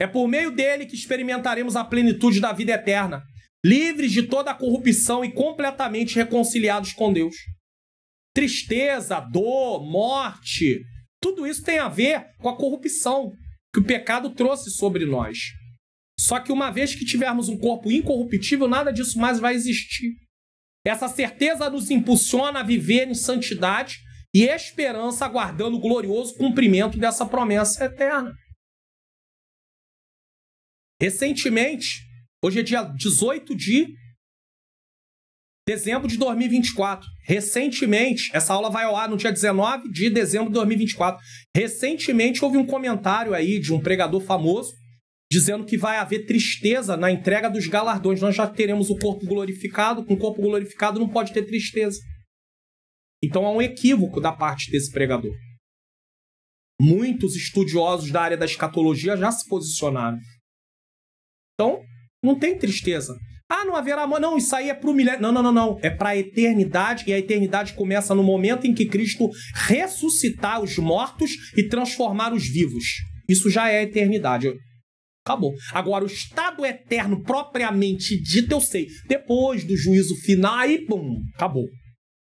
Speaker 1: É por meio dele que experimentaremos a plenitude da vida eterna, livres de toda a corrupção e completamente reconciliados com Deus. Tristeza, dor, morte, tudo isso tem a ver com a corrupção que o pecado trouxe sobre nós. Só que uma vez que tivermos um corpo incorruptível, nada disso mais vai existir. Essa certeza nos impulsiona a viver em santidade e esperança, aguardando o glorioso cumprimento dessa promessa eterna. Recentemente, hoje é dia 18 de dezembro de 2024. Recentemente, essa aula vai ao ar no dia 19 de dezembro de 2024. Recentemente houve um comentário aí de um pregador famoso dizendo que vai haver tristeza na entrega dos galardões. Nós já teremos o corpo glorificado. Com o corpo glorificado não pode ter tristeza. Então há um equívoco da parte desse pregador. Muitos estudiosos da área da escatologia já se posicionaram. Então, não tem tristeza. Ah, não haverá amor. Não, isso aí é para o milênio. Não. É para a eternidade. E a eternidade começa no momento em que Cristo ressuscitar os mortos e transformar os vivos. Isso já é a eternidade. Acabou. Agora, o estado eterno propriamente dito, eu sei. Depois do juízo final, aí, pum, acabou.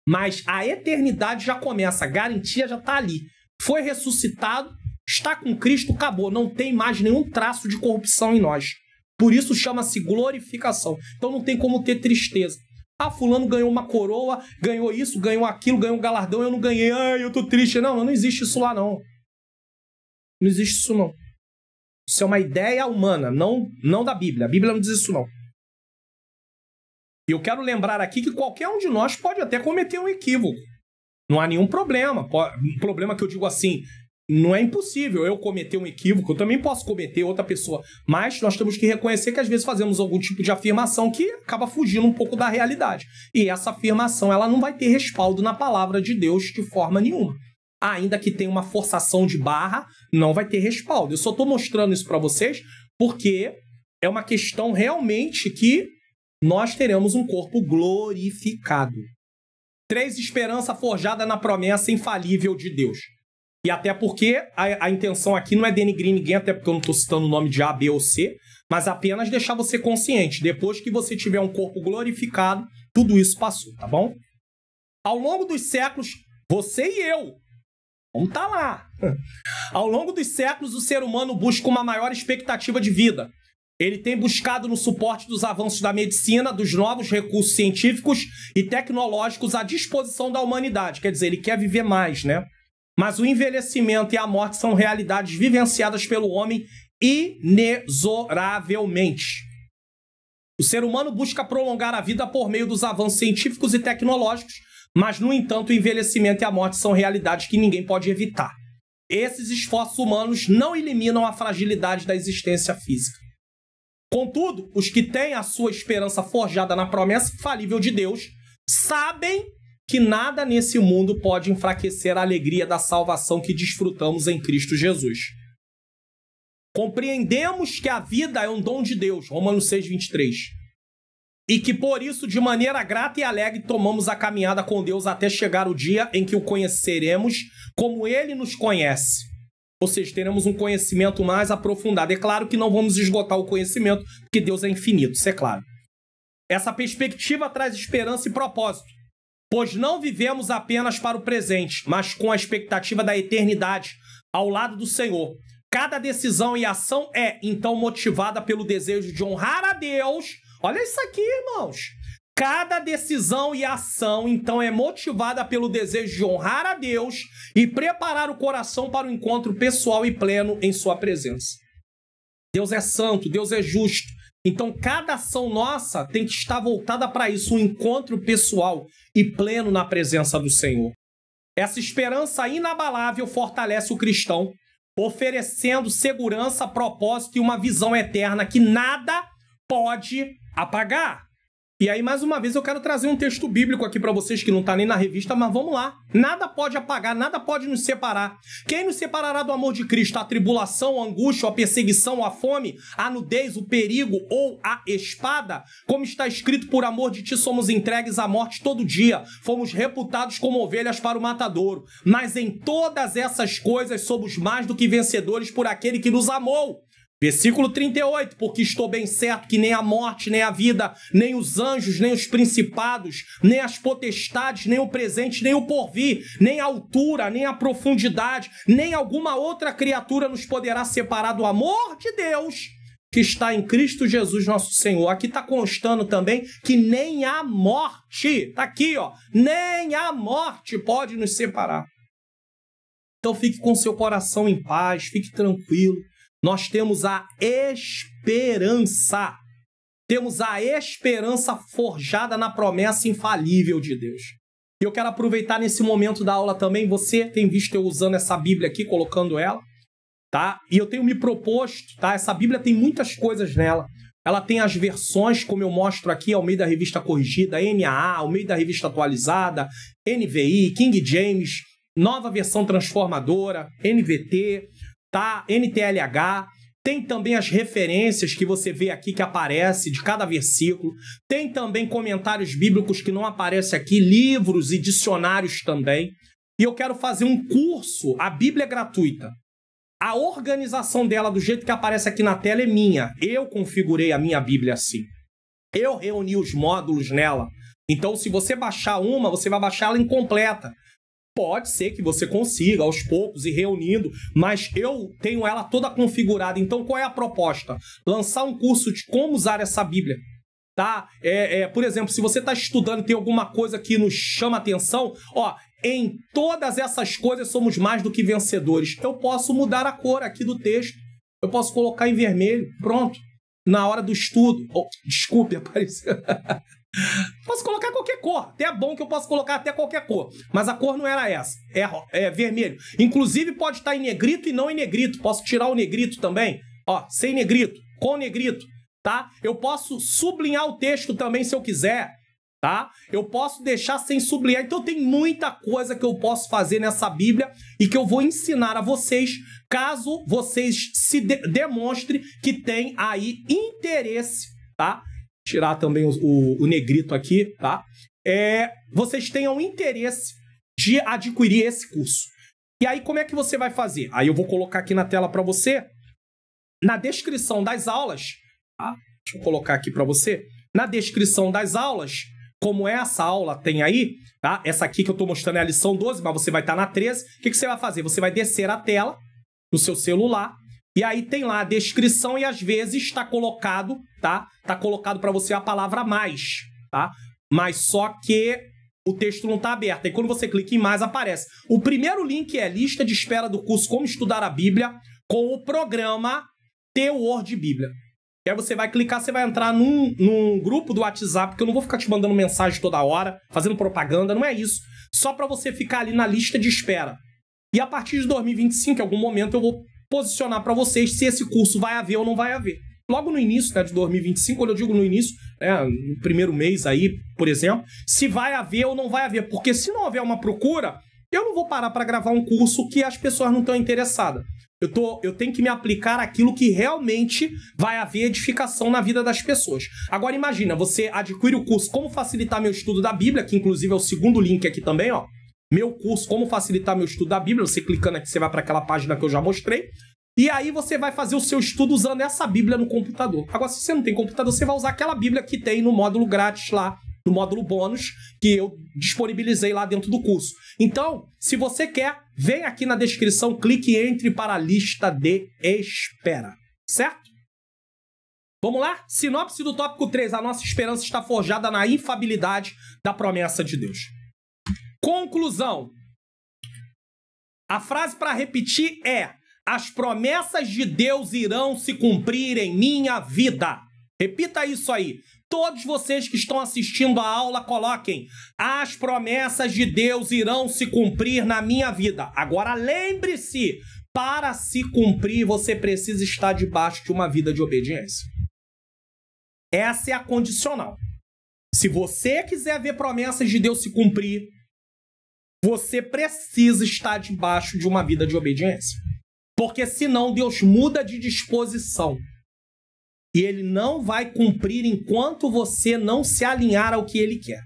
Speaker 1: Mas a eternidade já começa. A garantia já está ali. Foi ressuscitado, está com Cristo, acabou. Não tem mais nenhum traço de corrupção em nós. Por isso chama-se glorificação. Então não tem como ter tristeza. Ah, fulano ganhou uma coroa, ganhou isso, ganhou aquilo, ganhou um galardão, eu não ganhei, ai, eu tô triste. Não existe isso lá, não. Não existe isso, não. Isso é uma ideia humana, não da Bíblia. A Bíblia não diz isso, não. E eu quero lembrar aqui que qualquer um de nós pode até cometer um equívoco. Não há nenhum problema. Um problema que eu digo assim, não é impossível eu cometer um equívoco, eu também posso cometer, outra pessoa. Mas nós temos que reconhecer que às vezes fazemos algum tipo de afirmação que acaba fugindo um pouco da realidade. E essa afirmação ela não vai ter respaldo na palavra de Deus de forma nenhuma. Ainda que tenha uma forçação de barra, não vai ter respaldo. Eu só estou mostrando isso para vocês porque é uma questão realmente que nós teremos um corpo glorificado. 3, esperança forjada na promessa infalível de Deus. E até porque a intenção aqui não é denigrir ninguém, até porque eu não estou citando o nome de A, B ou C, mas apenas deixar você consciente. Depois que você tiver um corpo glorificado, tudo isso passou, tá bom? Ao longo dos séculos, você e eu, vamos estar lá. Ao longo dos séculos, o ser humano busca uma maior expectativa de vida. Ele tem buscado no suporte dos avanços da medicina, dos novos recursos científicos e tecnológicos à disposição da humanidade. Quer dizer, ele quer viver mais, né? Mas o envelhecimento e a morte são realidades vivenciadas pelo homem inexoravelmente. O ser humano busca prolongar a vida por meio dos avanços científicos e tecnológicos, mas, no entanto, o envelhecimento e a morte são realidades que ninguém pode evitar. Esses esforços humanos não eliminam a fragilidade da existência física. Contudo, os que têm a sua esperança forjada na promessa infalível de Deus sabem que nada nesse mundo pode enfraquecer a alegria da salvação que desfrutamos em Cristo Jesus. Compreendemos que a vida é um dom de Deus, Romanos 6:23, e que por isso, de maneira grata e alegre, tomamos a caminhada com Deus até chegar o dia em que o conheceremos como Ele nos conhece. Ou seja, teremos um conhecimento mais aprofundado. É claro que não vamos esgotar o conhecimento, porque Deus é infinito, isso é claro. Essa perspectiva traz esperança e propósito, pois não vivemos apenas para o presente, mas com a expectativa da eternidade, ao lado do Senhor. Cada decisão e ação é, então, motivada pelo desejo de honrar a Deus. Olha isso aqui, irmãos. Cada decisão e ação, então, é motivada pelo desejo de honrar a Deus e preparar o coração para o encontro pessoal e pleno em sua presença. Deus é santo, Deus é justo. Então, cada ação nossa tem que estar voltada para isso, um encontro pessoal e pleno na presença do Senhor. Essa esperança inabalável fortalece o cristão, oferecendo segurança, propósito e uma visão eterna que nada pode apagar. E aí, mais uma vez, eu quero trazer um texto bíblico aqui para vocês que não está nem na revista, mas vamos lá. Nada pode apagar, nada pode nos separar. Quem nos separará do amor de Cristo? A tribulação, a angústia, a perseguição, a fome, a nudez, o perigo ou a espada? Como está escrito, por amor de ti somos entregues à morte todo dia. Fomos reputados como ovelhas para o matadouro. Mas em todas essas coisas somos mais do que vencedores por aquele que nos amou. Versículo 38, porque estou bem certo que nem a morte, nem a vida, nem os anjos, nem os principados, nem as potestades, nem o presente, nem o porvir, nem a altura, nem a profundidade, nem alguma outra criatura nos poderá separar do amor de Deus que está em Cristo Jesus nosso Senhor. Aqui está constando também que nem a morte, está aqui, ó, nem a morte pode nos separar. Então fique com seu coração em paz, fique tranquilo. Nós temos a esperança. Temos a esperança forjada na promessa infalível de Deus. E eu quero aproveitar nesse momento da aula também. Você tem visto eu usando essa Bíblia aqui, colocando ela, tá? E eu tenho me proposto, tá? Essa Bíblia tem muitas coisas nela. Ela tem as versões, como eu mostro aqui, ao meio da Revista Corrigida, NAA, ao meio da Revista Atualizada, NVI, King James, Nova Versão Transformadora, NVT, tá? NTLH, tem também as referências que você vê aqui que aparece de cada versículo, tem também comentários bíblicos que não aparecem aqui, livros e dicionários também. E eu quero fazer um curso, a Bíblia é gratuita. A organização dela, do jeito que aparece aqui na tela, é minha. Eu configurei a minha Bíblia assim. Eu reuni os módulos nela. Então, se você baixar uma, você vai baixar ela incompleta. Pode ser que você consiga, aos poucos, ir reunindo, mas eu tenho ela toda configurada. Então, qual é a proposta? Lançar um curso de como usar essa Bíblia, tá? Por exemplo, se você está estudando e tem alguma coisa que nos chama atenção, ó, em todas essas coisas somos mais do que vencedores. Eu posso mudar a cor aqui do texto. Eu posso colocar em vermelho. Pronto. Na hora do estudo. Oh, desculpe, apareceu. Posso colocar qualquer cor. Até é bom que eu posso colocar até qualquer cor. Mas a cor não era essa. É vermelho. Inclusive pode estar em negrito e não em negrito. Posso tirar o negrito também. Ó, sem negrito. Com negrito. Tá? Eu posso sublinhar o texto também se eu quiser. Tá? Eu posso deixar sem sublinhar. Então tem muita coisa que eu posso fazer nessa Bíblia e que eu vou ensinar a vocês, caso vocês se demonstrem que tem aí interesse, tá? Tirar também o negrito aqui, tá? Vocês tenham interesse de adquirir esse curso. E aí como é que você vai fazer? Aí eu vou colocar aqui na tela para você, na descrição das aulas, tá? Deixa eu colocar aqui para você. Na descrição das aulas, como essa aula tem aí, tá? Essa aqui que eu tô mostrando é a lição 12, mas você vai estar na 13. O que você vai fazer? Você vai descer a tela no seu celular e aí tem lá a descrição e às vezes está colocado, tá? Tá colocado para você a palavra mais, tá? Mas só que o texto não tá aberto. E quando você clica em mais, aparece. O primeiro link é lista de espera do curso Como Estudar a Bíblia com o programa Teor de Bíblia. E aí você vai clicar, você vai entrar num grupo do WhatsApp, porque eu não vou ficar te mandando mensagem toda hora, fazendo propaganda, não é isso. Só para você ficar ali na lista de espera. E a partir de 2025, em algum momento, eu vou posicionar para vocês se esse curso vai haver ou não vai haver. Logo no início, né, de 2025, quando eu digo no início, né, no primeiro mês aí, por exemplo, se vai haver ou não vai haver. Porque se não houver uma procura, eu não vou parar para gravar um curso que as pessoas não estão interessadas. Eu tenho que me aplicar aquilo que realmente vai haver edificação na vida das pessoas. Agora imagina, você adquire o curso Como Facilitar Meu Estudo da Bíblia, que inclusive é o segundo link aqui também, ó. Meu curso Como Facilitar Meu Estudo da Bíblia. Você clicando aqui, você vai para aquela página que eu já mostrei. E aí você vai fazer o seu estudo usando essa Bíblia no computador. Agora, se você não tem computador, você vai usar aquela Bíblia que tem no módulo grátis lá no módulo bônus que eu disponibilizei lá dentro do curso. Então, se você quer, vem aqui na descrição, clique e entre para a lista de espera, certo? Vamos lá? Sinopse do tópico 3. A nossa esperança está forjada na infalibilidade da promessa de Deus. Conclusão. A frase para repetir é: as promessas de Deus irão se cumprir em minha vida. Repita isso aí. Todos vocês que estão assistindo a aula, coloquem: as promessas de Deus irão se cumprir na minha vida. Agora lembre-se, para se cumprir, você precisa estar debaixo de uma vida de obediência. Essa é a condicional. Se você quiser ver promessas de Deus se cumprir, você precisa estar debaixo de uma vida de obediência. Porque senão Deus muda de disposição. E Ele não vai cumprir enquanto você não se alinhar ao que Ele quer.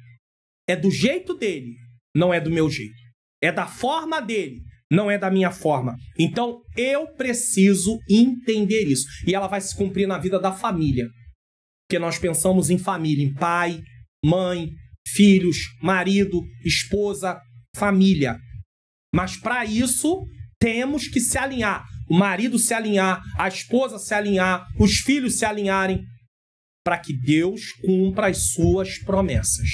Speaker 1: É do jeito dele, não é do meu jeito. É da forma dele, não é da minha forma. Então, eu preciso entender isso. E ela vai se cumprir na vida da família. Porque nós pensamos em família, em pai, mãe, filhos, marido, esposa, família. Mas para isso, temos que se alinhar. O marido se alinhar, a esposa se alinhar, os filhos se alinharem, para que Deus cumpra as suas promessas.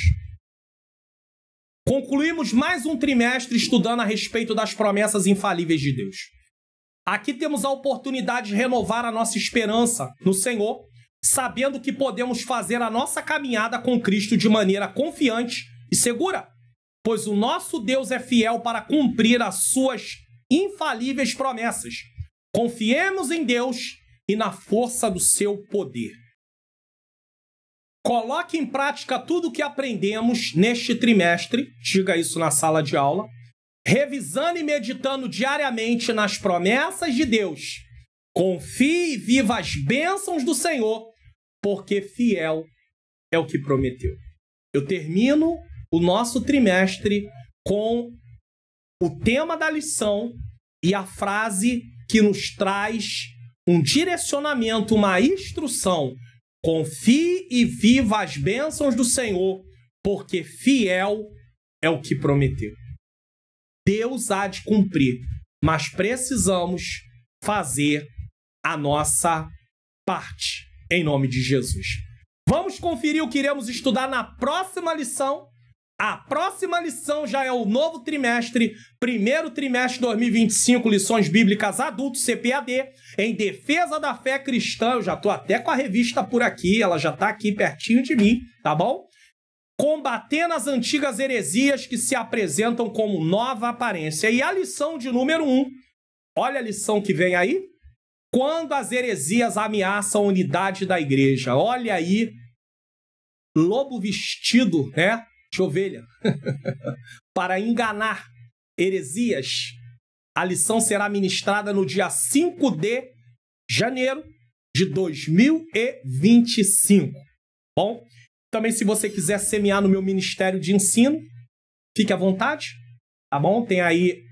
Speaker 1: Concluímos mais um trimestre estudando a respeito das promessas infalíveis de Deus. Aqui temos a oportunidade de renovar a nossa esperança no Senhor, sabendo que podemos fazer a nossa caminhada com Cristo de maneira confiante e segura, pois o nosso Deus é fiel para cumprir as suas infalíveis promessas. Confiemos em Deus e na força do seu poder. Coloque em prática tudo o que aprendemos neste trimestre, diga isso na sala de aula, revisando e meditando diariamente nas promessas de Deus. Confie e viva as bênçãos do Senhor, porque fiel é o que prometeu. Eu termino o nosso trimestre com o tema da lição e a frase que nos traz um direcionamento, uma instrução. Confie e viva as bênçãos do Senhor, porque fiel é o que prometeu. Deus há de cumprir, mas precisamos fazer a nossa parte, em nome de Jesus. Vamos conferir o que iremos estudar na próxima lição. A próxima lição já é o novo trimestre, primeiro trimestre de 2025, lições bíblicas adultos, CPAD, em defesa da fé cristã. Eu já estou até com a revista por aqui, ela já está aqui pertinho de mim, tá bom? Combatendo as antigas heresias que se apresentam como nova aparência. E a lição de número 1, olha a lição que vem aí. Quando as heresias ameaçam a unidade da igreja. Olha aí, lobo vestido, né? De ovelha, para enganar heresias. A lição será ministrada no dia 5 de janeiro de 2025. Bom, também se você quiser semear no meu ministério de ensino, fique à vontade, tá bom? Tem aí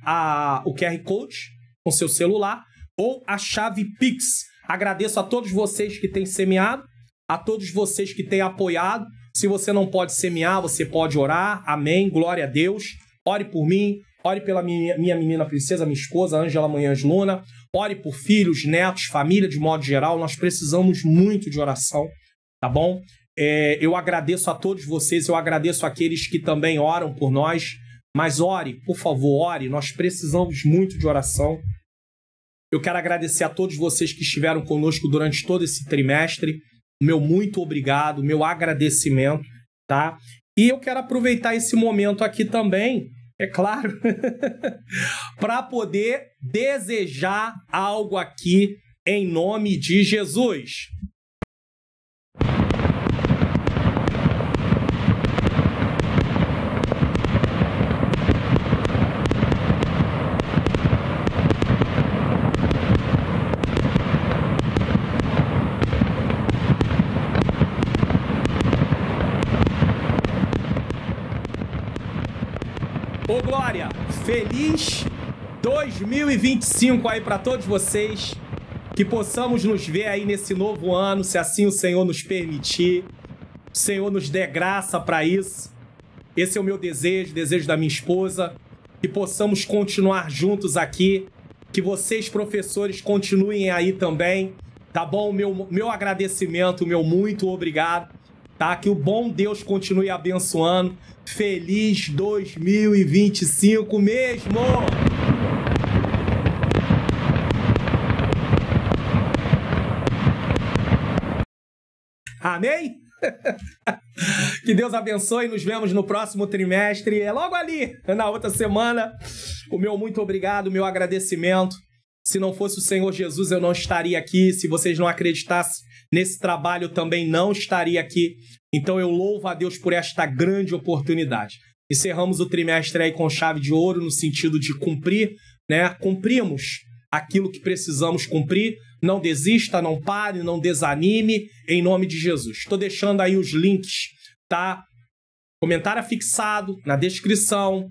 Speaker 1: o QR Code com seu celular ou a chave Pix. Agradeço a todos vocês que têm semeado, a todos vocês que têm apoiado. Se você não pode semear, você pode orar. Amém. Glória a Deus. Ore por mim. Ore pela minha menina princesa, minha esposa, Ângela Manhãs Luna. Ore por filhos, netos, família de modo geral. Nós precisamos muito de oração, tá bom? Eu agradeço a todos vocês. Eu agradeço àqueles que também oram por nós. Mas ore, por favor, ore. Nós precisamos muito de oração. Eu quero agradecer a todos vocês que estiveram conosco durante todo esse trimestre. Meu muito obrigado, meu agradecimento, tá? E eu quero aproveitar esse momento aqui também, é claro, para poder desejar algo aqui em nome de Jesus. Ô Glória, feliz 2025 aí para todos vocês, que possamos nos ver aí nesse novo ano, se assim o Senhor nos permitir. o Senhor nos dê graça para isso. Esse é o meu desejo, desejo da minha esposa, que possamos continuar juntos aqui, que vocês, professores, continuem aí também, tá bom? Meu agradecimento, meu muito obrigado, tá? Que o bom Deus continue abençoando. Feliz 2025 mesmo! Amém? Que Deus abençoe, nos vemos no próximo trimestre, é logo ali, na outra semana. O meu muito obrigado, o meu agradecimento. Se não fosse o Senhor Jesus, eu não estaria aqui. Se vocês não acreditassem nesse trabalho, eu também não estaria aqui. Então eu louvo a Deus por esta grande oportunidade. Encerramos o trimestre aí com chave de ouro, no sentido de cumprir, né? Cumprimos aquilo que precisamos cumprir. Não desista, não pare, não desanime, em nome de Jesus. Estou deixando aí os links, tá? Comentário fixado na descrição,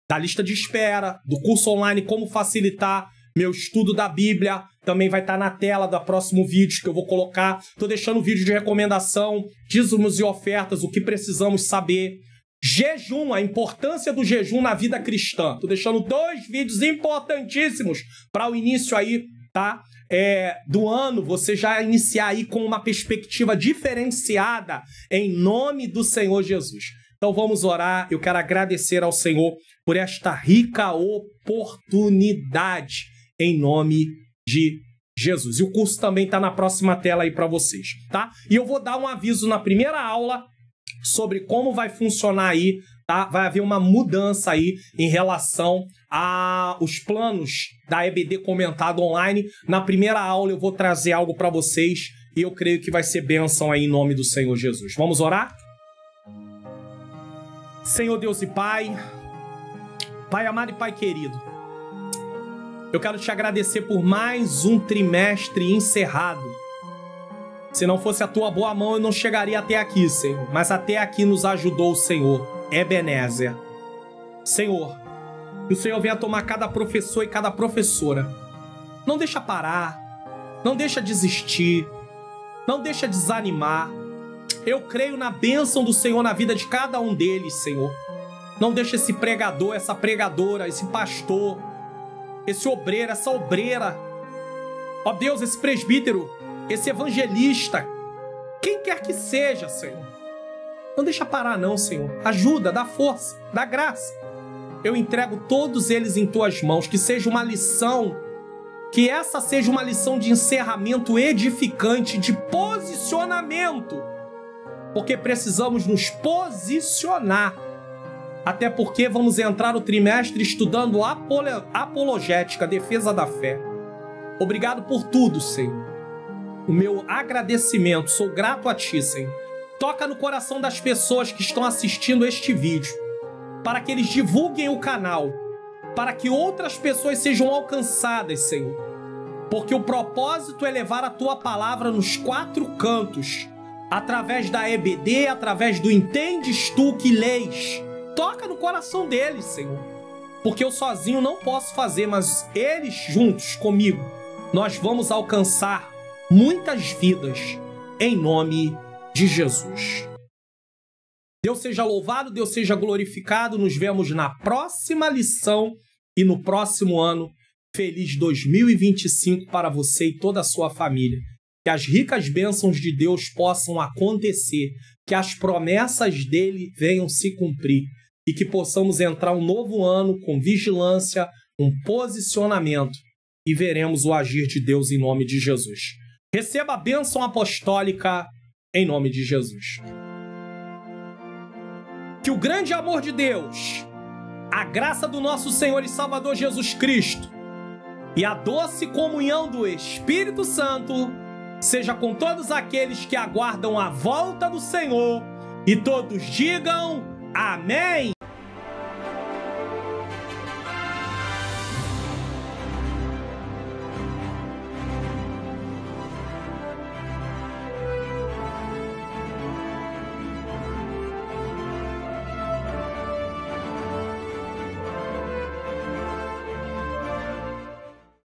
Speaker 1: da lista de espera, do curso online Como Facilitar Meu Estudo da Bíblia. Também vai estar na tela do próximo vídeo que eu vou colocar. Estou deixando o vídeo de recomendação, dízimos e ofertas, o que precisamos saber. Jejum, a importância do jejum na vida cristã. Estou deixando 2 vídeos importantíssimos para o início aí, tá? Do ano, você já iniciar aí com uma perspectiva diferenciada em nome do Senhor Jesus. Então vamos orar. Eu quero agradecer ao Senhor por esta rica oportunidade em nome de Jesus. E o curso também está na próxima tela aí para vocês, tá? E eu vou dar um aviso na primeira aula sobre como vai funcionar aí, tá? Vai haver uma mudança aí em relação aos planos da EBD comentado online. Na primeira aula eu vou trazer algo para vocês e eu creio que vai ser bênção aí em nome do Senhor Jesus. Vamos orar? Senhor Deus e Pai, Pai amado e Pai querido, eu quero te agradecer por mais um trimestre encerrado. Se não fosse a tua boa mão, eu não chegaria até aqui, Senhor. Mas até aqui nos ajudou o Senhor, Ebenezer. Senhor, que o Senhor venha tomar cada professor e cada professora. Não deixa parar, não deixa desistir, não deixa desanimar. Eu creio na bênção do Senhor na vida de cada um deles, Senhor. Não deixa esse pregador, essa pregadora, esse pastor, esse obreiro, essa obreira, ó Deus, esse presbítero, esse evangelista, quem quer que seja, Senhor. Não deixa parar não, Senhor. Ajuda, dá força, dá graça. Eu entrego todos eles em tuas mãos, que seja uma lição, que essa seja uma lição de encerramento edificante, de posicionamento, porque precisamos nos posicionar, até porque vamos entrar no trimestre estudando apologética, defesa da fé. Obrigado por tudo, Senhor. O meu agradecimento, sou grato a Ti, Senhor. Toca no coração das pessoas que estão assistindo este vídeo, para que eles divulguem o canal, para que outras pessoas sejam alcançadas, Senhor. Porque o propósito é levar a Tua palavra nos 4 cantos, através da EBD, através do Entendes Tu que Leis. Toca no coração deles, Senhor. Porque eu sozinho não posso fazer, mas eles juntos comigo, nós vamos alcançar muitas vidas, em nome de Jesus. Deus seja louvado, Deus seja glorificado. Nos vemos na próxima lição e no próximo ano. Feliz 2025 para você e toda a sua família. Que as ricas bênçãos de Deus possam acontecer, que as promessas dele venham se cumprir e que possamos entrar um novo ano com vigilância, com posicionamento e veremos o agir de Deus em nome de Jesus. Receba a bênção apostólica em nome de Jesus. Que o grande amor de Deus, a graça do nosso Senhor e Salvador Jesus Cristo e a doce comunhão do Espírito Santo seja com todos aqueles que aguardam a volta do Senhor e todos digam amém.